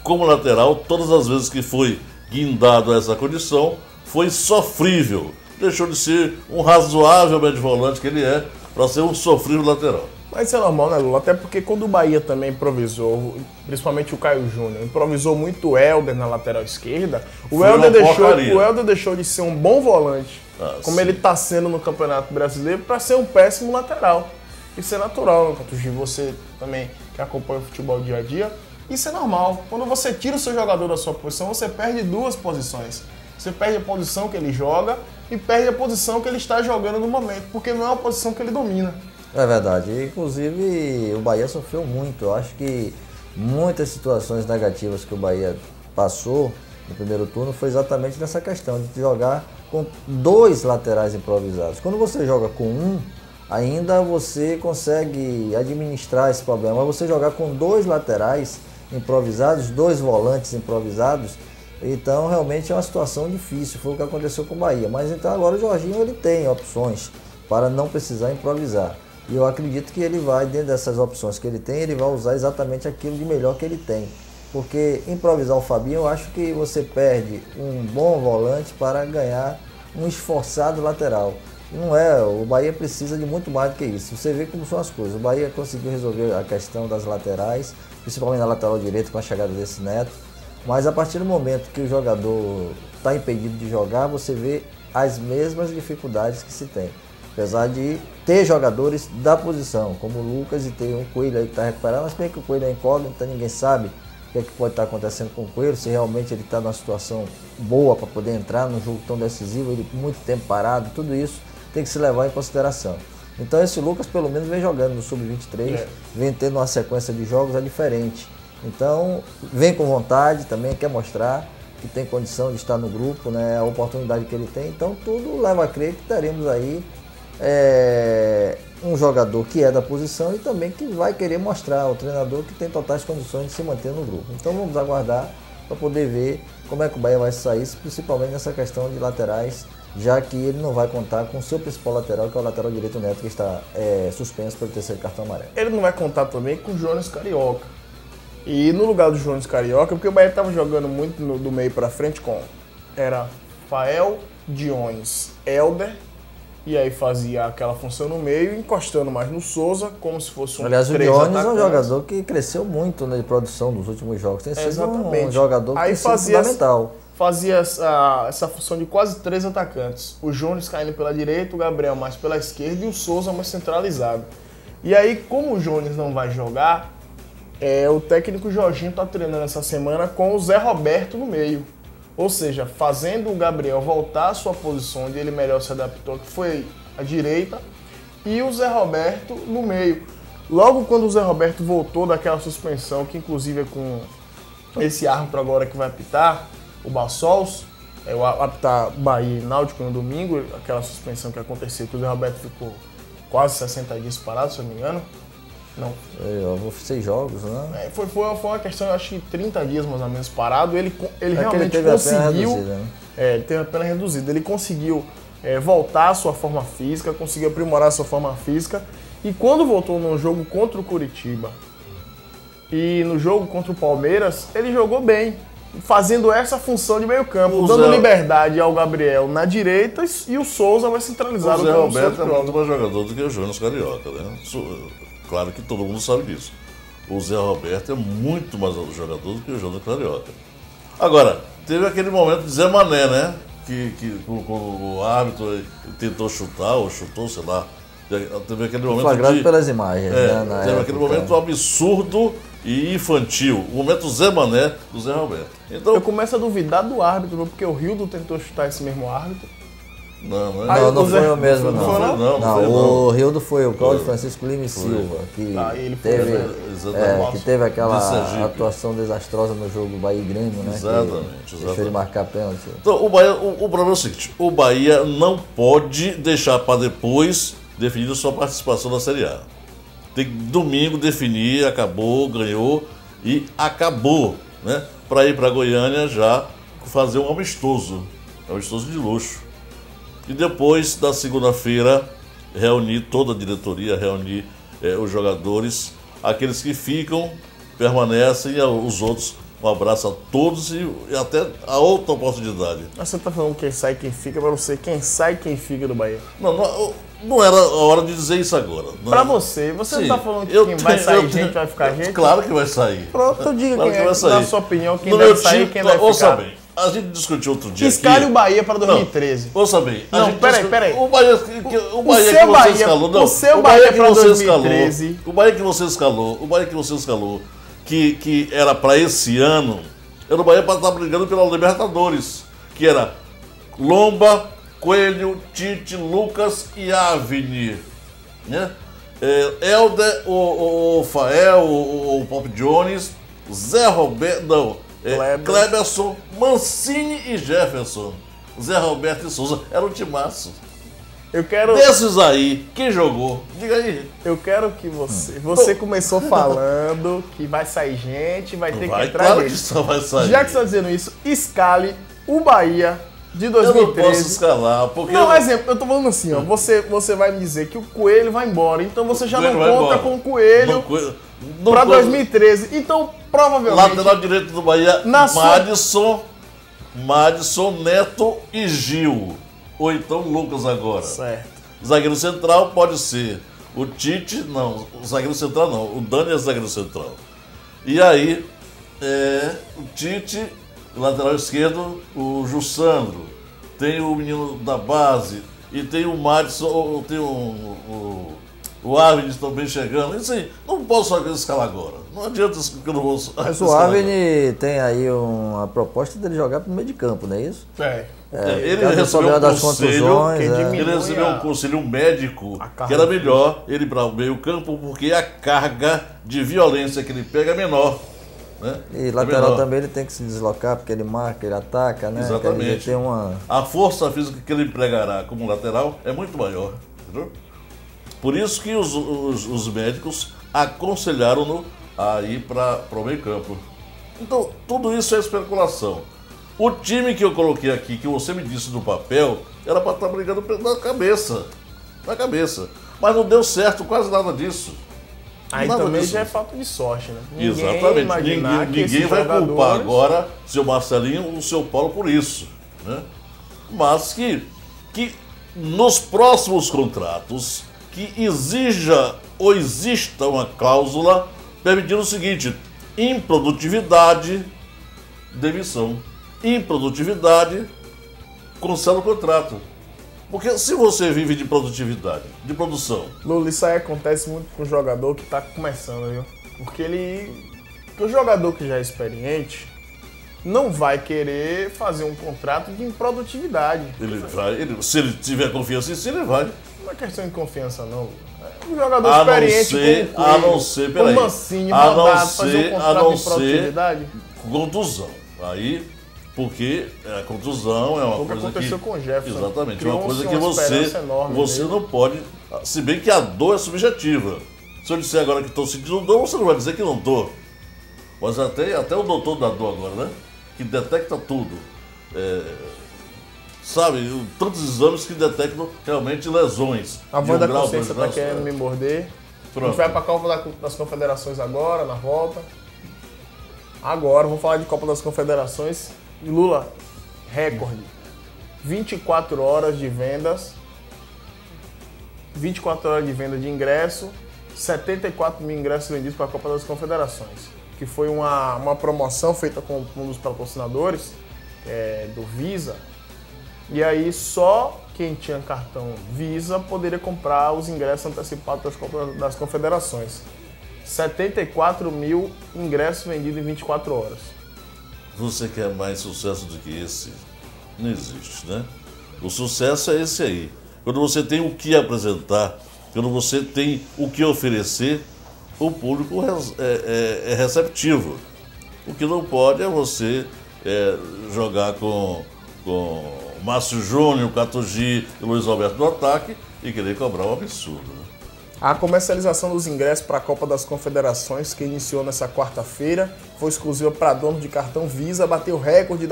como lateral, todas as vezes que foi guindado a essa condição, foi sofrível. Deixou de ser um razoável médio volante que ele é, para ser um sofrível lateral. Mas isso é normal, né, Lula? Até porque quando o Bahia também improvisou, principalmente o Caio Júnior, improvisou muito o Helder na lateral esquerda, o Helder deixou de ser um bom volante, como ele está sendo no Campeonato Brasileiro, para ser um péssimo lateral. Isso é natural, né, Catuxi? Você também que acompanha o futebol dia a dia, isso é normal. Quando você tira o seu jogador da sua posição, você perde duas posições. Você perde a posição que ele joga e perde a posição que ele está jogando no momento, porque não é uma posição que ele domina. É verdade. Inclusive, o Bahia sofreu muito. Eu acho que muitas situações negativas que o Bahia passou no primeiro turno foi exatamente nessa questão de jogar com dois laterais improvisados. Quando você joga com um, ainda você consegue administrar esse problema. Mas você jogar com dois laterais improvisados, dois volantes improvisados, então realmente é uma situação difícil. Foi o que aconteceu com o Bahia. Mas então agora o Jorginho ele tem opções para não precisar improvisar. E eu acredito que ele vai, dentro dessas opções que ele tem, ele vai usar exatamente aquilo de melhor que ele tem. Porque improvisar o Fabinho, eu acho que você perde um bom volante para ganhar um esforçado lateral. Não é, o Bahia precisa de muito mais do que isso. Você vê como são as coisas. O Bahia conseguiu resolver a questão das laterais, principalmente na lateral direita com a chegada desse Neto. Mas a partir do momento que o jogador está impedido de jogar, você vê as mesmas dificuldades que se tem. Apesar de ter jogadores da posição, como o Lucas, e ter um Coelho aí que está recuperado, mas bem que o Coelho é incógnito, ninguém sabe o que, é que pode estar acontecendo com o Coelho, se realmente ele está numa situação boa para poder entrar num jogo tão decisivo, ele muito tempo parado, tudo isso tem que se levar em consideração. Então esse Lucas pelo menos vem jogando no Sub-23, vem tendo uma sequência de jogos diferente. Então vem com vontade, também quer mostrar que tem condição de estar no grupo, né, a oportunidade que ele tem. Então tudo leva a crer que teremos aí um jogador que é da posição e também que vai querer mostrar ao treinador que tem totais condições de se manter no grupo. Então vamos aguardar para poder ver como é que o Bahia vai sair, principalmente nessa questão de laterais, já que ele não vai contar com o seu principal lateral, que é o lateral direito Neto, que está suspenso pelo terceiro cartão amarelo. Ele não vai contar também com o Jonas Carioca. E no lugar do Jonas Carioca, porque o Bahia estava jogando muito do meio para frente era Fael, Dionis, Helder e aí fazia aquela função no meio, encostando mais no Souza, como se fosse um Aliás, o 3 Jones é um atacantes. jogador que cresceu muito, né, de produção nos últimos jogos. Tem sido Exatamente. um jogador que Aí tem sido fazia fundamental. Fazia essa função de quase 3 atacantes. O Jones caindo pela direita, o Gabriel mais pela esquerda e o Souza mais centralizado. E aí, como o Jones não vai jogar, o técnico Jorginho está treinando essa semana com o Zé Roberto no meio. Ou seja, fazendo o Gabriel voltar à sua posição onde ele melhor se adaptou, que foi a direita, e o Zé Roberto no meio. Logo quando o Zé Roberto voltou daquela suspensão, que inclusive é com esse árbitro agora que vai apitar, o Bassols, apitar Bahia e Náutico no domingo, aquela suspensão que aconteceu, que o Zé Roberto ficou quase 60 dias parado, se eu não me engano. Não. 6 jogos, né? Foi uma questão, eu acho que 30 dias mais ou menos parado. Ele É que realmente ele teve a pena conseguiu. reduzida, né? Ele teve a pena reduzida. Ele conseguiu voltar à sua forma física, conseguiu aprimorar a sua forma física. E quando voltou no jogo contra o Curitiba e no jogo contra o Palmeiras, ele jogou bem, fazendo essa função de meio campo, dando liberdade ao Gabriel na direita e o Souza vai centralizar O Zé campo. Roberto é muito mais jogador do que o Jonas Carioca, né? Claro que todo mundo sabe disso. O Zé Roberto é muito mais jogador do que o Jonas Carioca. Agora, teve aquele momento de Zé Mané, né? Que o árbitro tentou chutar, ou chutou, sei lá. Teve aquele momento Flagrado pelas imagens, né? Teve aquele momento absurdo e infantil. O momento Zé Mané do Zé Roberto. Então, Eu começo a duvidar do árbitro, porque o Rildo tentou chutar esse mesmo árbitro. não Não foi o mesmo, não não. foi, não? Não foi, O Rildo foi o Cláudio Francisco Lima e Silva, que ele foi, teve, exatamente. que teve De aquela Sergipe. atuação desastrosa no jogo Bahia e Grêmio, né? Exatamente, Que deixou ele marcar pênalti. Então, o problema é o seguinte: o Bahia não pode deixar para depois definir a sua participação na Série A. Tem que domingo definir, acabou, ganhou e acabou, né? Para ir para Goiânia já fazer um amistoso de luxo. E depois, da segunda-feira, reunir toda a diretoria, reunir os jogadores, aqueles que ficam, permanecem, e os outros, um abraço a todos e até a outra oportunidade. Mas você tá falando quem sai quem fica, pra você quem sai quem fica do Bahia. Não era a hora de dizer isso agora. Pra você não Sim, tá falando que quem vai sair gente vai ficar gente? Claro que vai sair. Pronto, diga Claro quem que vai sair. na sua opinião, quem No deve meu sair time, e quem deve ouça ficar. bem, a gente discutiu outro dia Escale aqui. o Bahia pra 2013. Ouça bem. a Não, gente peraí. O Bahia seu que você Bahia- escalou, não. o seu o Bahia Bahia que pra você 2013. escalou, o Bahia que você escalou, que era pra esse ano, era o Bahia pra estar brigando pela Libertadores, que era Lomba, Coelho, Tite, Lucas e Avni, né? Helder, o Fael, o Pop Jones, Zé Roberto, não, Kleberson, Mancini e Jefferson, Zé Roberto e Souza, era um timaço. Eu quero, Desses aí, quem jogou? Diga aí. eu quero que você começou falando que vai sair gente, vai ter que Vai, entrar claro gente. que só vai sair. Já que você está dizendo isso, escale o Bahia de Eu não posso 2013. escalar, porque... Não, exemplo, eu tô falando assim, ó. Você vai me dizer que o Coelho vai embora, então você já não Coelho vai conta embora. com o Coelho pra 2013. Então, provavelmente. Lateral direito do Bahia, Na Madison, Neto e Gil. Ou então Lucas agora. Certo. Zagueiro central pode ser o Tite, não, o zagueiro central não, o Dani é zagueiro central. E aí, o Tite, lateral esquerdo, o Jussandro, tem o menino da base, e tem o Madison, tem o Avni também chegando. Isso aí, não posso só escalar agora. Não adianta que eu não vou Mas o Avni tem aí uma proposta dele jogar pro meio de campo, não é isso? Ele Caso do recebeu problema um das conselho, contusões, diminui ele recebeu um conselho médico que era melhor ele para o meio campo, porque a carga de violência que ele pega é menor. Né? E lateral também ele tem que se deslocar, porque ele marca, ele ataca, né? Exatamente. Quer dizer, tem uma... A força física que ele empregará como lateral é muito maior. Entendeu? Por isso que os médicos aconselharam-no a ir para o meio campo. Então, tudo isso é especulação. O time que eu coloquei aqui, que você me disse no papel, era para estar brigando na cabeça. Na cabeça. Mas não deu certo quase nada disso. Aí Nada também disso. já é falta de sorte, né? Exatamente. Ninguém vai culpar jogadores... agora o seu Marcelinho ou o seu Paulo por isso. Né? Mas que nos próximos contratos que exija ou exista uma cláusula permitindo o seguinte: improdutividade, demissão. Improdutividade, cancela o contrato. Porque se você vive de produtividade, de produção... Lula, isso aí acontece muito com o jogador que tá começando, viu? Porque o jogador que já é experiente não vai querer fazer um contrato de improdutividade. Se ele tiver confiança em si, ele vai. Não é questão de confiança, não. Um jogador experiente a não ser, peraí, Mancini, mandado fazer um contrato de improdutividade. Contusão. Aí, porque a contusão é uma coisa que... aconteceu com o Jefferson. Exatamente, é uma coisa que você não pode... Se bem que a dor é subjetiva. Se eu disser agora que estou sentindo dor, você não vai dizer que não estou. Mas até o doutor da dor agora, né? Que detecta tudo. Sabe, tantos exames que detectam realmente lesões. A voz da consciência está querendo me morder. Pronto. A gente vai para a Copa das Confederações agora, na volta. Agora, vamos falar de Copa das Confederações. E Lula, recorde. 24 horas de vendas. 24 horas de venda de ingresso. 74 mil ingressos vendidos para a Copa das Confederações. Que foi uma promoção feita com um dos patrocinadores, do Visa. E aí só quem tinha cartão Visa poderia comprar os ingressos antecipados das Copas das Confederações. 74 mil ingressos vendidos em 24 horas. Você quer mais sucesso do que esse? Não existe, né? O sucesso é esse aí. Quando você tem o que apresentar, quando você tem o que oferecer, o público é receptivo. O que não pode é você jogar com Márcio Júnior, Catugi e Luiz Alberto no ataque e querer cobrar um absurdo. Né? A comercialização dos ingressos para a Copa das Confederações, que iniciou nessa quarta-feira, foi exclusiva para donos de cartão Visa, bateu o recorde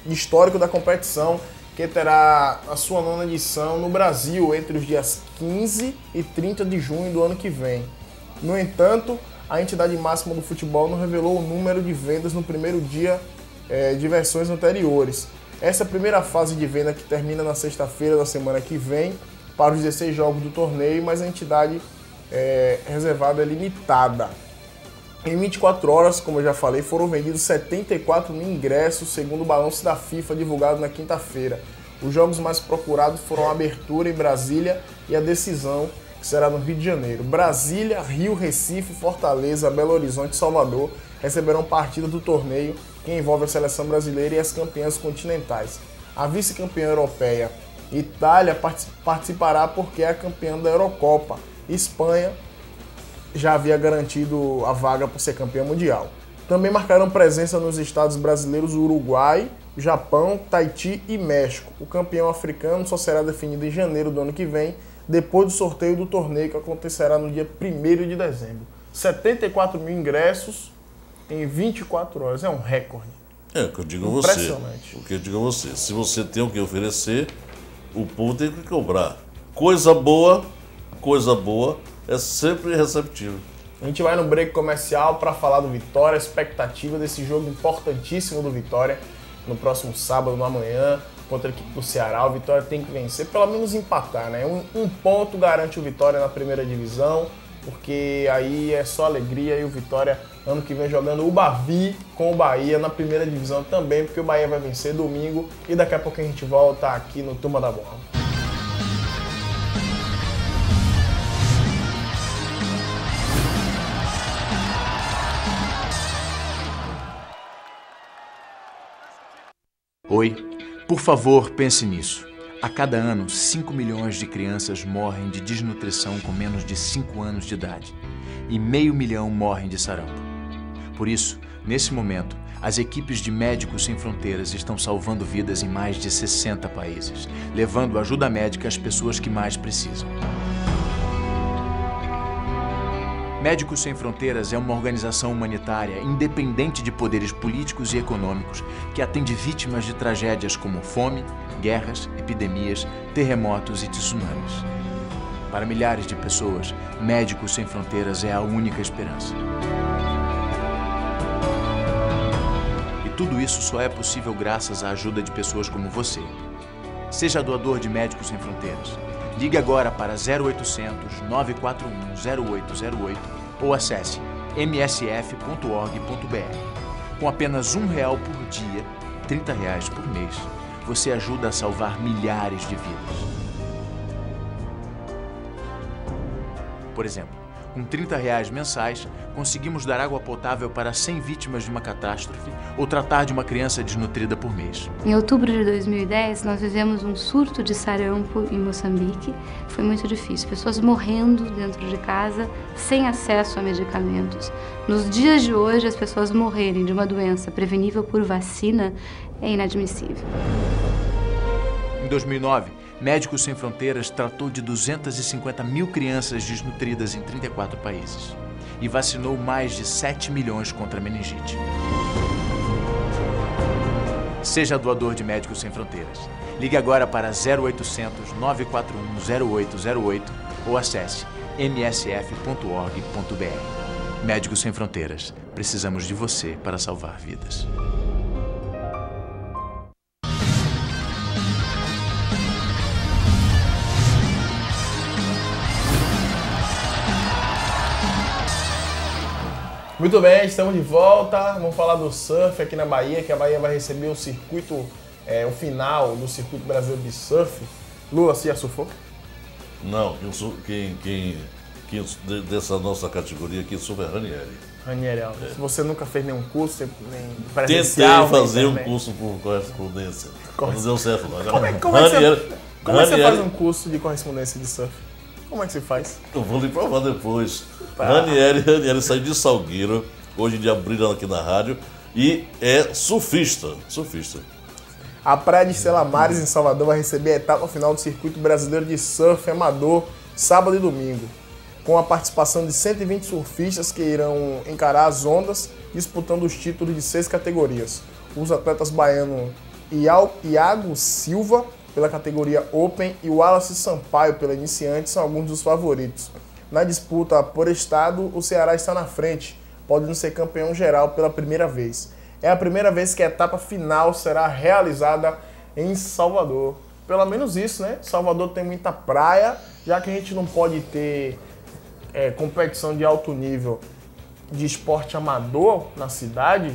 histórico da competição, que terá a sua 9ª edição no Brasil entre os dias 15 e 30 de junho do ano que vem. No entanto, a entidade máxima do futebol não revelou o número de vendas no primeiro dia de versões anteriores. Essa primeira fase de venda que termina na sexta-feira da semana que vem para os 16 jogos do torneio, mas a entidade reservada é limitada. Em 24 horas, como eu já falei, foram vendidos 74 mil ingressos, segundo o balanço da FIFA divulgado na quinta-feira. Os jogos mais procurados foram a abertura em Brasília e a decisão, que será no Rio de Janeiro. Brasília, Rio, Recife, Fortaleza, Belo Horizonte e Salvador receberão partida do torneio que envolve a seleção brasileira e as campeãs continentais. A vice-campeã europeia, Itália, participará porque é a campeã da Eurocopa. Espanha já havia garantido a vaga por ser campeã mundial. Também marcaram presença nos estados brasileiros Uruguai, Japão, Tahiti e México. O campeão africano só será definido em janeiro do ano que vem, depois do sorteio do torneio que acontecerá no dia 1º de dezembro. 74 mil ingressos em 24 horas. É um recorde. É o que eu digo a você. Impressionante. O que eu digo a você. Se você tem o que oferecer, o povo tem que cobrar. Coisa boa é sempre receptivo. A gente vai no break comercial para falar do Vitória, a expectativa desse jogo importantíssimo do Vitória no próximo sábado, no amanhã, contra a equipe do Ceará. O Vitória tem que vencer, pelo menos empatar, né? Um ponto garante o Vitória na primeira divisão, porque aí é só alegria e o Vitória ano que vem jogando o Bavi com o Bahia na primeira divisão também, porque o Bahia vai vencer domingo e daqui a pouco a gente volta aqui no Turma da Bola. Oi, por favor, pense nisso. A cada ano, 5 milhões de crianças morrem de desnutrição com menos de 5 anos de idade e 500 mil morrem de sarampo. Por isso, nesse momento, as equipes de Médicos Sem Fronteiras estão salvando vidas em mais de 60 países, levando ajuda médica às pessoas que mais precisam. Médicos Sem Fronteiras é uma organização humanitária independente de poderes políticos e econômicos que atende vítimas de tragédias como fome, guerras, epidemias, terremotos e tsunamis. Para milhares de pessoas, Médicos Sem Fronteiras é a única esperança. E tudo isso só é possível graças à ajuda de pessoas como você. Seja doador de Médicos Sem Fronteiras. Ligue agora para 0800 941 0808 ou acesse msf.org.br. Com apenas R$1 por dia, R$30 por mês, você ajuda a salvar milhares de vidas. Por exemplo, com R$30 mensais, conseguimos dar água potável para 100 vítimas de uma catástrofe ou tratar de uma criança desnutrida por mês. Em outubro de 2010, nós vivemos um surto de sarampo em Moçambique. Foi muito difícil, pessoas morrendo dentro de casa, sem acesso a medicamentos. Nos dias de hoje, as pessoas morrerem de uma doença prevenível por vacina é inadmissível. Em 2009, Médicos Sem Fronteiras tratou de 250 mil crianças desnutridas em 34 países e vacinou mais de 7 milhões contra a meningite. Seja doador de Médicos Sem Fronteiras. Ligue agora para 0800 941 0808 ou acesse msf.org.br. Médicos Sem Fronteiras. Precisamos de você para salvar vidas. Muito bem, estamos de volta. Vamos falar do surf aqui na Bahia, que a Bahia vai receber o circuito, o final do Circuito Brasileiro de Surf. Lula, você já surfou? Não, quem dessa nossa categoria aqui surfa é Ranieri. Ranieri Alves. Você nunca fez nenhum curso, nem Tentei presencial? fazer um curso por correspondência, mas não deu certo não. Como é que você faz um curso de correspondência de surf? Como é que você faz? Eu vou lhe provar depois. Tá. Ranieri saiu de Salgueiro, hoje em dia brilha aqui na rádio, e é surfista. A Praia de Estela Maris, em Salvador, vai receber a etapa final do Circuito Brasileiro de Surf Amador, sábado e domingo, com a participação de 120 surfistas que irão encarar as ondas, disputando os títulos de 6 categorias. Os atletas baianos Iago Silva, pela categoria Open, e o Wallace Sampaio, pela iniciante, são alguns dos favoritos. Na disputa por estado, o Ceará está na frente, podendo ser campeão geral pela primeira vez. É a primeira vez que a etapa final será realizada em Salvador. Pelo menos isso, né? Salvador tem muita praia, já que a gente não pode ter competição de alto nível de esporte amador na cidade,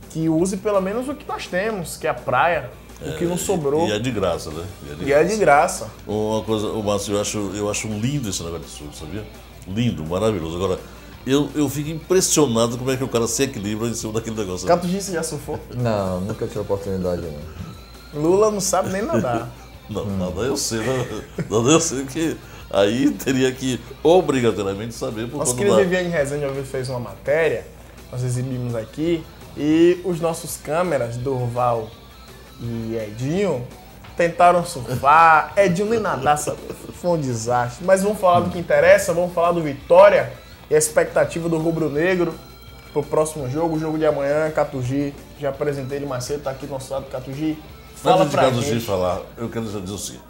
que use pelo menos o que nós temos, que é a praia. O que não sobrou. E é de graça, né? É de graça. Uma coisa, Márcio, eu acho lindo esse negócio de surf, sabia? Lindo, maravilhoso. Agora, eu fico impressionado como é que o cara se equilibra em cima daquele negócio. Catugi, você já surfou? Não, nunca tive oportunidade, não. Lula não sabe nem nadar. Não, nada eu sei, nada eu sei que aí teria que obrigatoriamente saber por Nosso todo querido lado. Viviane Rezende uma vez fez uma matéria, nós exibimos aqui, e os nossos câmeras, Durval e Edinho, tentaram surfar. Edinho nem nadar, foi um desastre. Mas vamos falar do que interessa, vamos falar do Vitória e a expectativa do rubro-negro pro próximo jogo, o jogo de amanhã. Catugi, já apresentei ele mais cedo, tá aqui do nosso lado. Catugi, fala Antes de pra Catugi gente. falar, eu quero dizer o seguinte: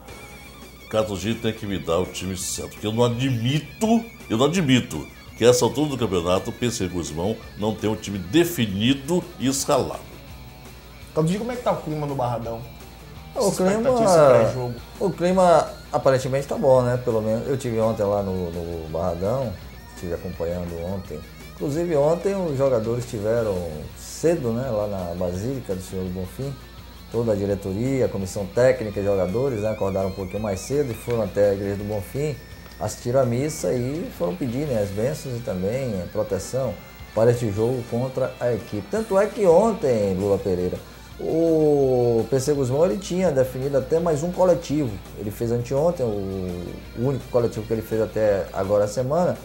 Catugi tem que me dar o time certo, porque eu não admito que a essa altura do campeonato o PC Guzmão não tem um time definido e escalado. Catugi, como é que tá o clima no Barradão? O clima aparentemente tá bom, né? Pelo menos eu tive ontem lá no Barradão, estive acompanhando ontem. Inclusive ontem os jogadores estiveram cedo, né? Lá na Basílica do Senhor do Bonfim. Toda a diretoria, a comissão técnica, jogadores, né? Acordaram um pouquinho mais cedo e foram até a Igreja do Bonfim, assistiram a missa e foram pedir, né, as bênçãos e também a proteção para este jogo contra a equipe. Tanto é que ontem, Lula Pereira, o PC Guzmão ele tinha definido até mais um coletivo. Ele fez anteontem, o único coletivo que ele fez até agora a semana.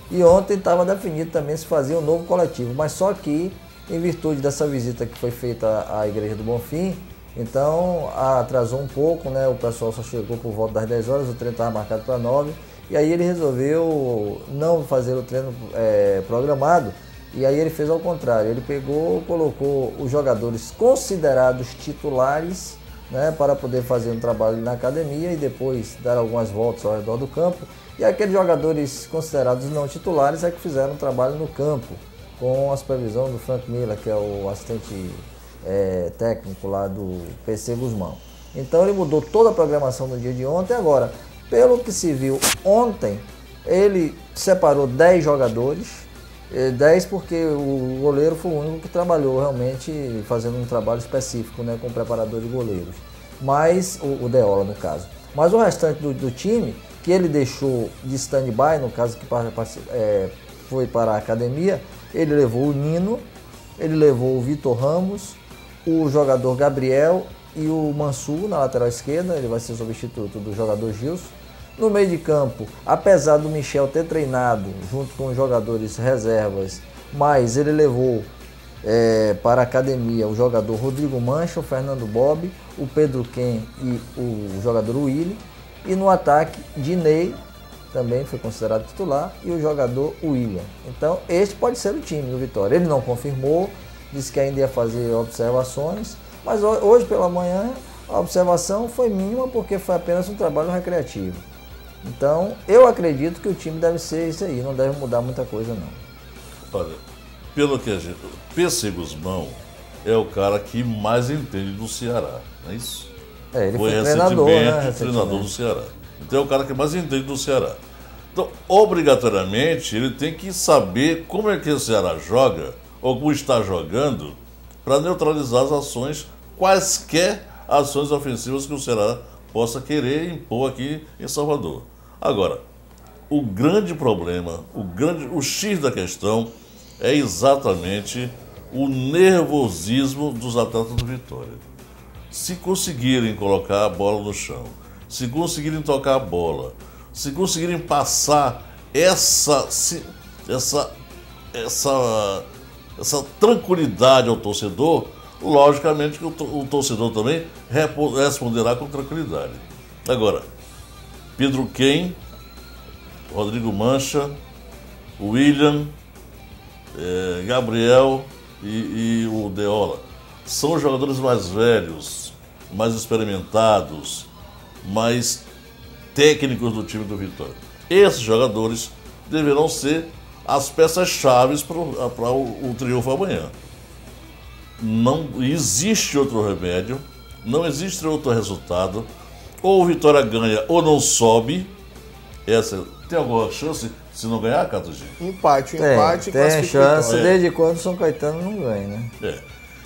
E ontem estava definido também se fazia um novo coletivo. Mas só que, em virtude dessa visita que foi feita à Igreja do Bonfim, então atrasou um pouco, né? O pessoal só chegou por volta das 10 horas, o treino estava marcado para 9. E aí ele resolveu não fazer o treino programado. E aí ele fez ao contrário, ele colocou os jogadores considerados titulares, né, para poder fazer um trabalho na academia e depois dar algumas voltas ao redor do campo. E aqueles jogadores considerados não titulares é que fizeram um trabalho no campo, com a supervisão do Frank Miller, que é o assistente técnico lá do PC Guzmão. Então ele mudou toda a programação no dia de ontem. Agora, pelo que se viu ontem, ele separou 10 jogadores, 10 porque o goleiro foi o único que trabalhou realmente fazendo um trabalho específico, né, com o preparador de goleiros. Mas, o Deola no caso. Mas o restante do time, que ele deixou de stand-by, no caso que foi para a academia, ele levou o Nino, ele levou o Vitor Ramos, o jogador Gabriel e o Mansur na lateral esquerda, ele vai ser substituto do jogador Gilson. No meio de campo, apesar do Michel ter treinado junto com os jogadores reservas, mas ele levou para a academia o jogador Rodrigo Mancha, o Fernando Bob, o Pedro Ken e o jogador Willi. E no ataque, Dinei também foi considerado titular e o jogador William. Então este pode ser o time do Vitória. Ele não confirmou, disse que ainda ia fazer observações, mas hoje pela manhã a observação foi mínima porque foi apenas um trabalho recreativo. Então eu acredito que o time deve ser isso aí, não deve mudar muita coisa não. Olha, pelo que a gente... PC Guzmão é o cara que mais entende do Ceará, não é isso? Ele foi treinador, né? Treinador do Ceará. Então é o cara que mais entende do Ceará. Então, obrigatoriamente, ele tem que saber como é que o Ceará joga, ou como está jogando, para neutralizar as ações, quaisquer ações ofensivas que o Ceará possa querer impor aqui em Salvador. Agora, o grande problema, o X da questão é exatamente o nervosismo dos atletas do Vitória. Se conseguirem colocar a bola no chão, se conseguirem tocar a bola, se conseguirem passar essa tranquilidade ao torcedor, logicamente que o torcedor também responderá com tranquilidade. Agora, Pedro Ken, Rodrigo Mancha, William, Gabriel e o Deola são os jogadores mais velhos, mais experimentados, mais técnicos do time do Vitória. Esses jogadores deverão ser as peças-chave para o triunfo amanhã. Não existe outro remédio, não existe outro resultado. Ou o Vitória ganha ou não sobe. Tem alguma chance se não ganhar, Catuzinho? Empate tem chance, desde quando São Caetano não ganha, né?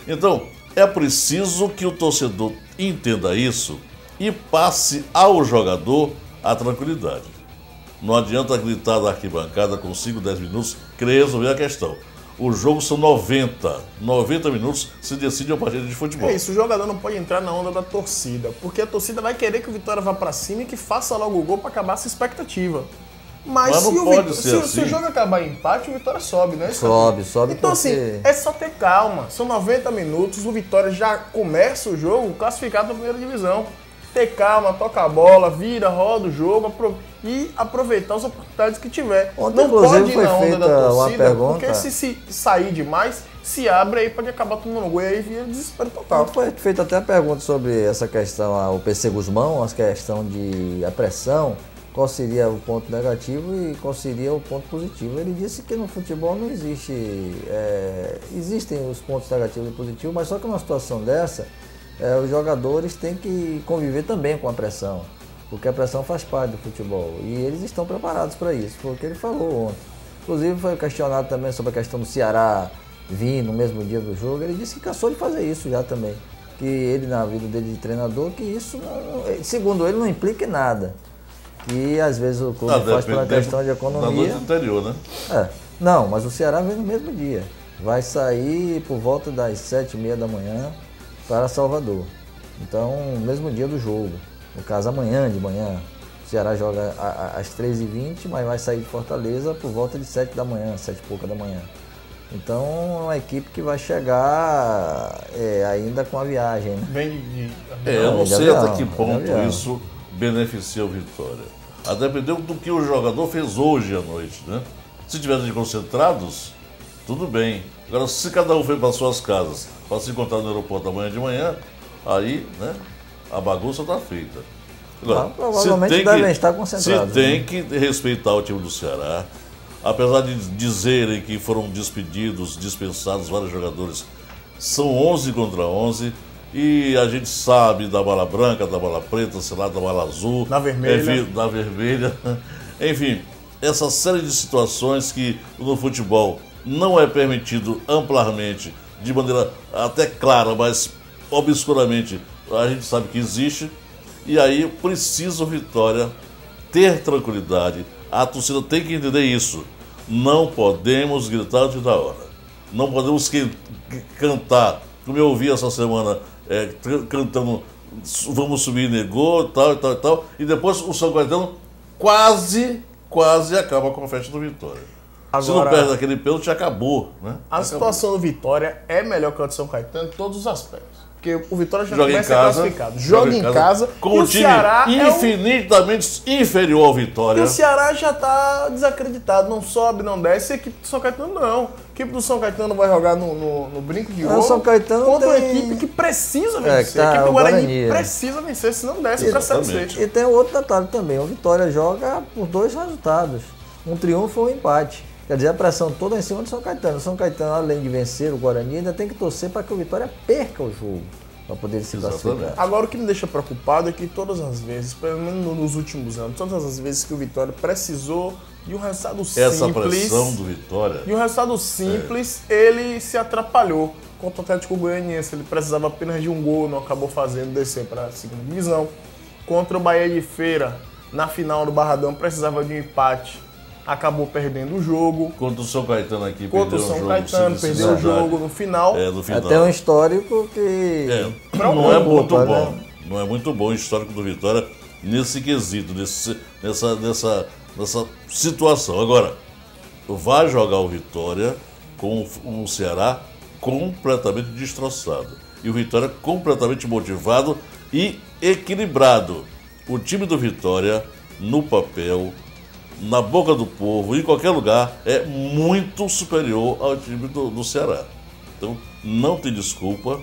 Então, é preciso que o torcedor entenda isso e passe ao jogador a tranquilidade. Não adianta gritar da arquibancada com 5, 10 minutos, querer resolver a questão. O jogo são 90 minutos, se decide a partida de futebol. É isso, o jogador não pode entrar na onda da torcida, porque a torcida vai querer que o Vitória vá pra cima e que faça logo o gol para acabar essa expectativa. Mas se o jogo acabar em empate, o Vitória sobe, né? Sobe. Então assim, é só ter calma. São 90 minutos, o Vitória já começa o jogo classificado na primeira divisão. Ter calma, toca a bola, vira, roda o jogo e aproveitar as oportunidades que tiver. Ontem, não pode ir na onda da torcida, pergunta, porque se sair demais, se abre aí, pode acabar tomando gol e aí vira desespero total. Foi feita até a pergunta sobre essa questão, o PC Guzmão, a questão de a pressão, qual seria o ponto negativo e qual seria o ponto positivo. Ele disse que no futebol não existe, existem os pontos negativos e positivos, mas só que numa situação dessa, os jogadores têm que conviver também com a pressão, porque a pressão faz parte do futebol e eles estão preparados para isso, foi o que ele falou ontem. Inclusive foi questionado também sobre a questão do Ceará vir no mesmo dia do jogo, ele disse que cansou de fazer isso já também, que ele na vida dele de treinador, que isso, segundo ele, não implica em nada, que às vezes o clube faz pela questão de economia. Na noite anterior, né? Não, mas o Ceará vem no mesmo dia, vai sair por volta das 7h30 da manhã, para Salvador. Então, mesmo dia do jogo. No caso, amanhã de manhã. O Ceará joga às 3h20, mas vai sair de Fortaleza por volta de 7 da manhã, 7 e pouca da manhã. Então, é uma equipe que vai chegar ainda com a viagem, né? Eu não sei até que ponto isso beneficia o Vitória. A depender do que o jogador fez hoje à noite, né? Se tivessem concentrados, tudo bem. Agora, se cada um foi para suas casas para se encontrar no aeroporto amanhã de manhã, aí, né, a bagunça está feita. Agora, provavelmente devem estar concentrados. Se tem que respeitar o time do Ceará, apesar de dizerem que foram dispensados vários jogadores, são 11 contra 11 E a gente sabe da bola branca, da bola preta, sei lá, da bola azul. Da vermelha. Enfim, da vermelha. Enfim, essa série de situações que no futebol não é permitido amplamente, de maneira até clara, mas obscuramente, a gente sabe que existe. E aí precisa o Vitória ter tranquilidade. A torcida tem que entender isso. Não podemos gritar antes da hora. Não podemos cantar, como eu ouvi essa semana, cantando vamos subir, negou, tal, tal, tal. E depois o São Caetano quase acaba com a festa do Vitória. Se não perde aquele pênalti, acabou, né? A situação do Vitória é melhor que a do São Caetano em todos os aspectos. Porque o Vitória já joga começa em casa, classificado. Joga em casa com um time Ceará infinitamente inferior ao Vitória. E o Ceará já está desacreditado. Não sobe, não desce. E a equipe do São Caetano não. A equipe do São Caetano vai jogar no brinco de ouro. O São Caetano contra uma tem... equipe que precisa vencer. Tá, a equipe do Guarani né? precisa vencer, se não desce para a Série C. E tem outro detalhe também. O Vitória joga por 2 resultados. Um triunfo ou um empate. Quer dizer, a pressão toda é em cima do São Caetano. O São Caetano, além de vencer o Guarani, ainda tem que torcer para que o Vitória perca o jogo, para poder se classificar. Agora, o que me deixa preocupado é que todas as vezes, pelo menos nos últimos anos, todas as vezes que o Vitória precisou de um resultado simples... Essa pressão do Vitória... De um resultado simples, ele se atrapalhou. Contra o Atlético Goianiense, ele precisava apenas de um gol, não acabou fazendo, descer para a segunda divisão. Contra o Bahia de Feira, na final do Barradão, precisava de um empate. Acabou perdendo o jogo. Contra o São Caetano aqui, contra o São Caetano, perdeu o jogo no final. No final. Até um histórico que... não é muito bom. Né? Não é muito bom o histórico do Vitória nesse quesito, nessa situação. Agora, vai jogar o Vitória com o Ceará completamente destroçado. E o Vitória completamente motivado e equilibrado. O time do Vitória, no papel... na boca do povo, em qualquer lugar, é muito superior ao time do Ceará. Então, não tem desculpa.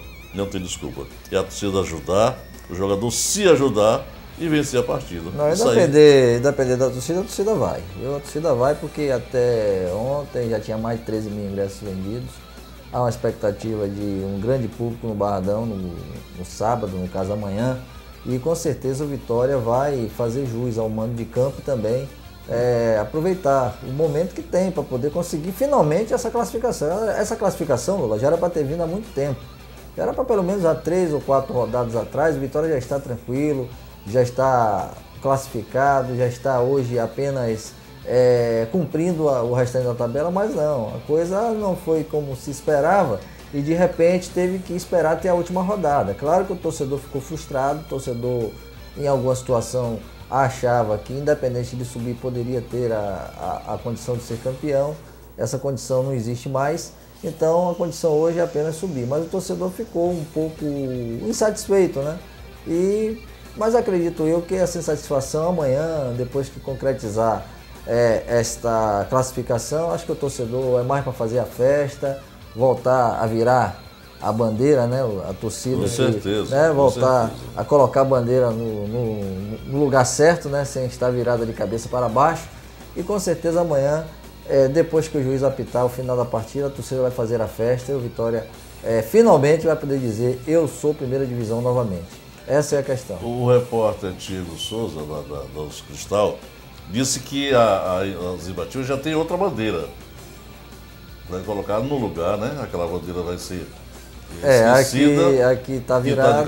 É a torcida ajudar, o jogador se ajudar e vencer a partida. Não, depender da torcida, a torcida vai. A torcida vai porque até ontem já tinha mais de 13 mil ingressos vendidos. Há uma expectativa de um grande público no Barradão, no sábado, no caso amanhã. E com certeza o Vitória vai fazer jus ao mando de campo também. Aproveitar o momento que tem para poder conseguir finalmente essa classificação. Essa classificação, Lula, já era para ter vindo há muito tempo. Já era para pelo menos há 3 ou 4 rodadas atrás. O Vitória já está tranquilo, já está classificado, já está hoje apenas cumprindo o restante da tabela, mas não, a coisa não foi como se esperava e de repente teve que esperar até a última rodada. Claro que o torcedor ficou frustrado, o torcedor em alguma situação achava que independente de subir poderia ter a condição de ser campeão. Essa condição não existe mais, então a condição hoje é apenas subir, mas o torcedor ficou um pouco insatisfeito, né? Mas acredito eu que essa insatisfação amanhã, depois que concretizar esta classificação, acho que o torcedor é mais para fazer a festa, voltar a virar a bandeira, né? A torcida, com certeza, né? Voltar a colocar a bandeira no lugar certo, né? Sem estar virada de cabeça para baixo. E com certeza amanhã, depois que o juiz apitar o final da partida, a torcida vai fazer a festa e o Vitória finalmente vai poder dizer: eu sou primeira divisão novamente. Essa é a questão. O repórter Diego Souza, da Os Cristal, disse que a Zimbabwe já tem outra bandeira. Vai colocar no lugar, né? Aquela bandeira vai ser... aqui está virada,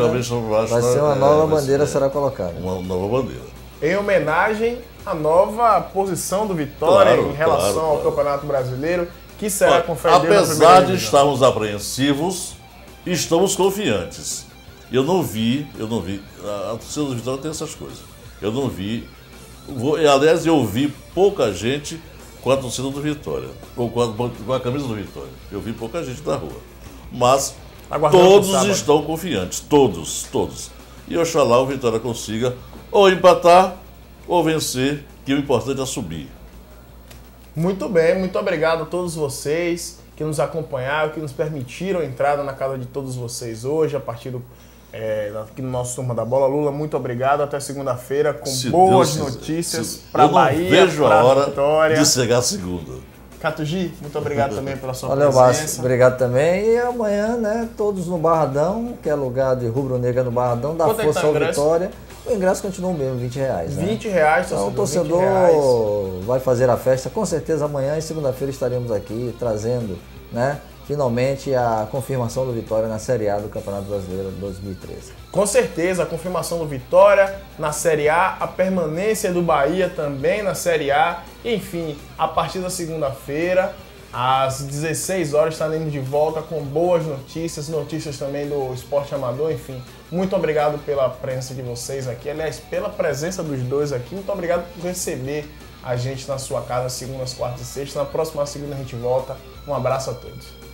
vai ser uma nova bandeira, será colocada. Uma nova bandeira. Em homenagem à nova posição do Vitória em relação ao Campeonato Brasileiro, que será conferido. Apesar de estarmos apreensivos, estamos confiantes. Eu não vi, a torcida do Vitória tem essas coisas. Eu não vi, aliás, eu vi pouca gente com a torcida do Vitória, ou com a camisa do Vitória. Eu vi pouca gente na rua. Mas todos estão confiantes, todos. E oxalá o Vitória consiga ou empatar ou vencer, que o importante é subir. Muito bem, muito obrigado a todos vocês que nos acompanharam, que nos permitiram a entrada na casa de todos vocês hoje, a partir aqui no nosso Turma da Bola. Lula, muito obrigado. Até segunda-feira com boas notícias para a Bahia, vejo a hora Vitória. de chegar a segunda. Catugi, muito obrigado também pela sua Valeu, presença. Márcio. Obrigado também. E amanhã, né, todos no Barradão, que é lugar de rubro-negra no Barradão, da Quanto é que Força tá o ao ingresso? Vitória. O ingresso continua o mesmo, R$20, né? R$20, Então o torcedor, torcedor vai fazer a festa. Com certeza amanhã e segunda-feira estaremos aqui trazendo, né, finalmente a confirmação do Vitória na Série A do Campeonato Brasileiro 2013. Com certeza, a confirmação do Vitória na Série A, a permanência do Bahia também na Série A. Enfim, a partir da segunda-feira, às 16 horas, estaremos de volta com boas notícias, notícias também do esporte amador, enfim. Muito obrigado pela presença de vocês aqui, aliás, pela presença dos dois aqui. Muito obrigado por receber a gente na sua casa, segundas, quartas e sextas. Na próxima segunda a gente volta. Um abraço a todos.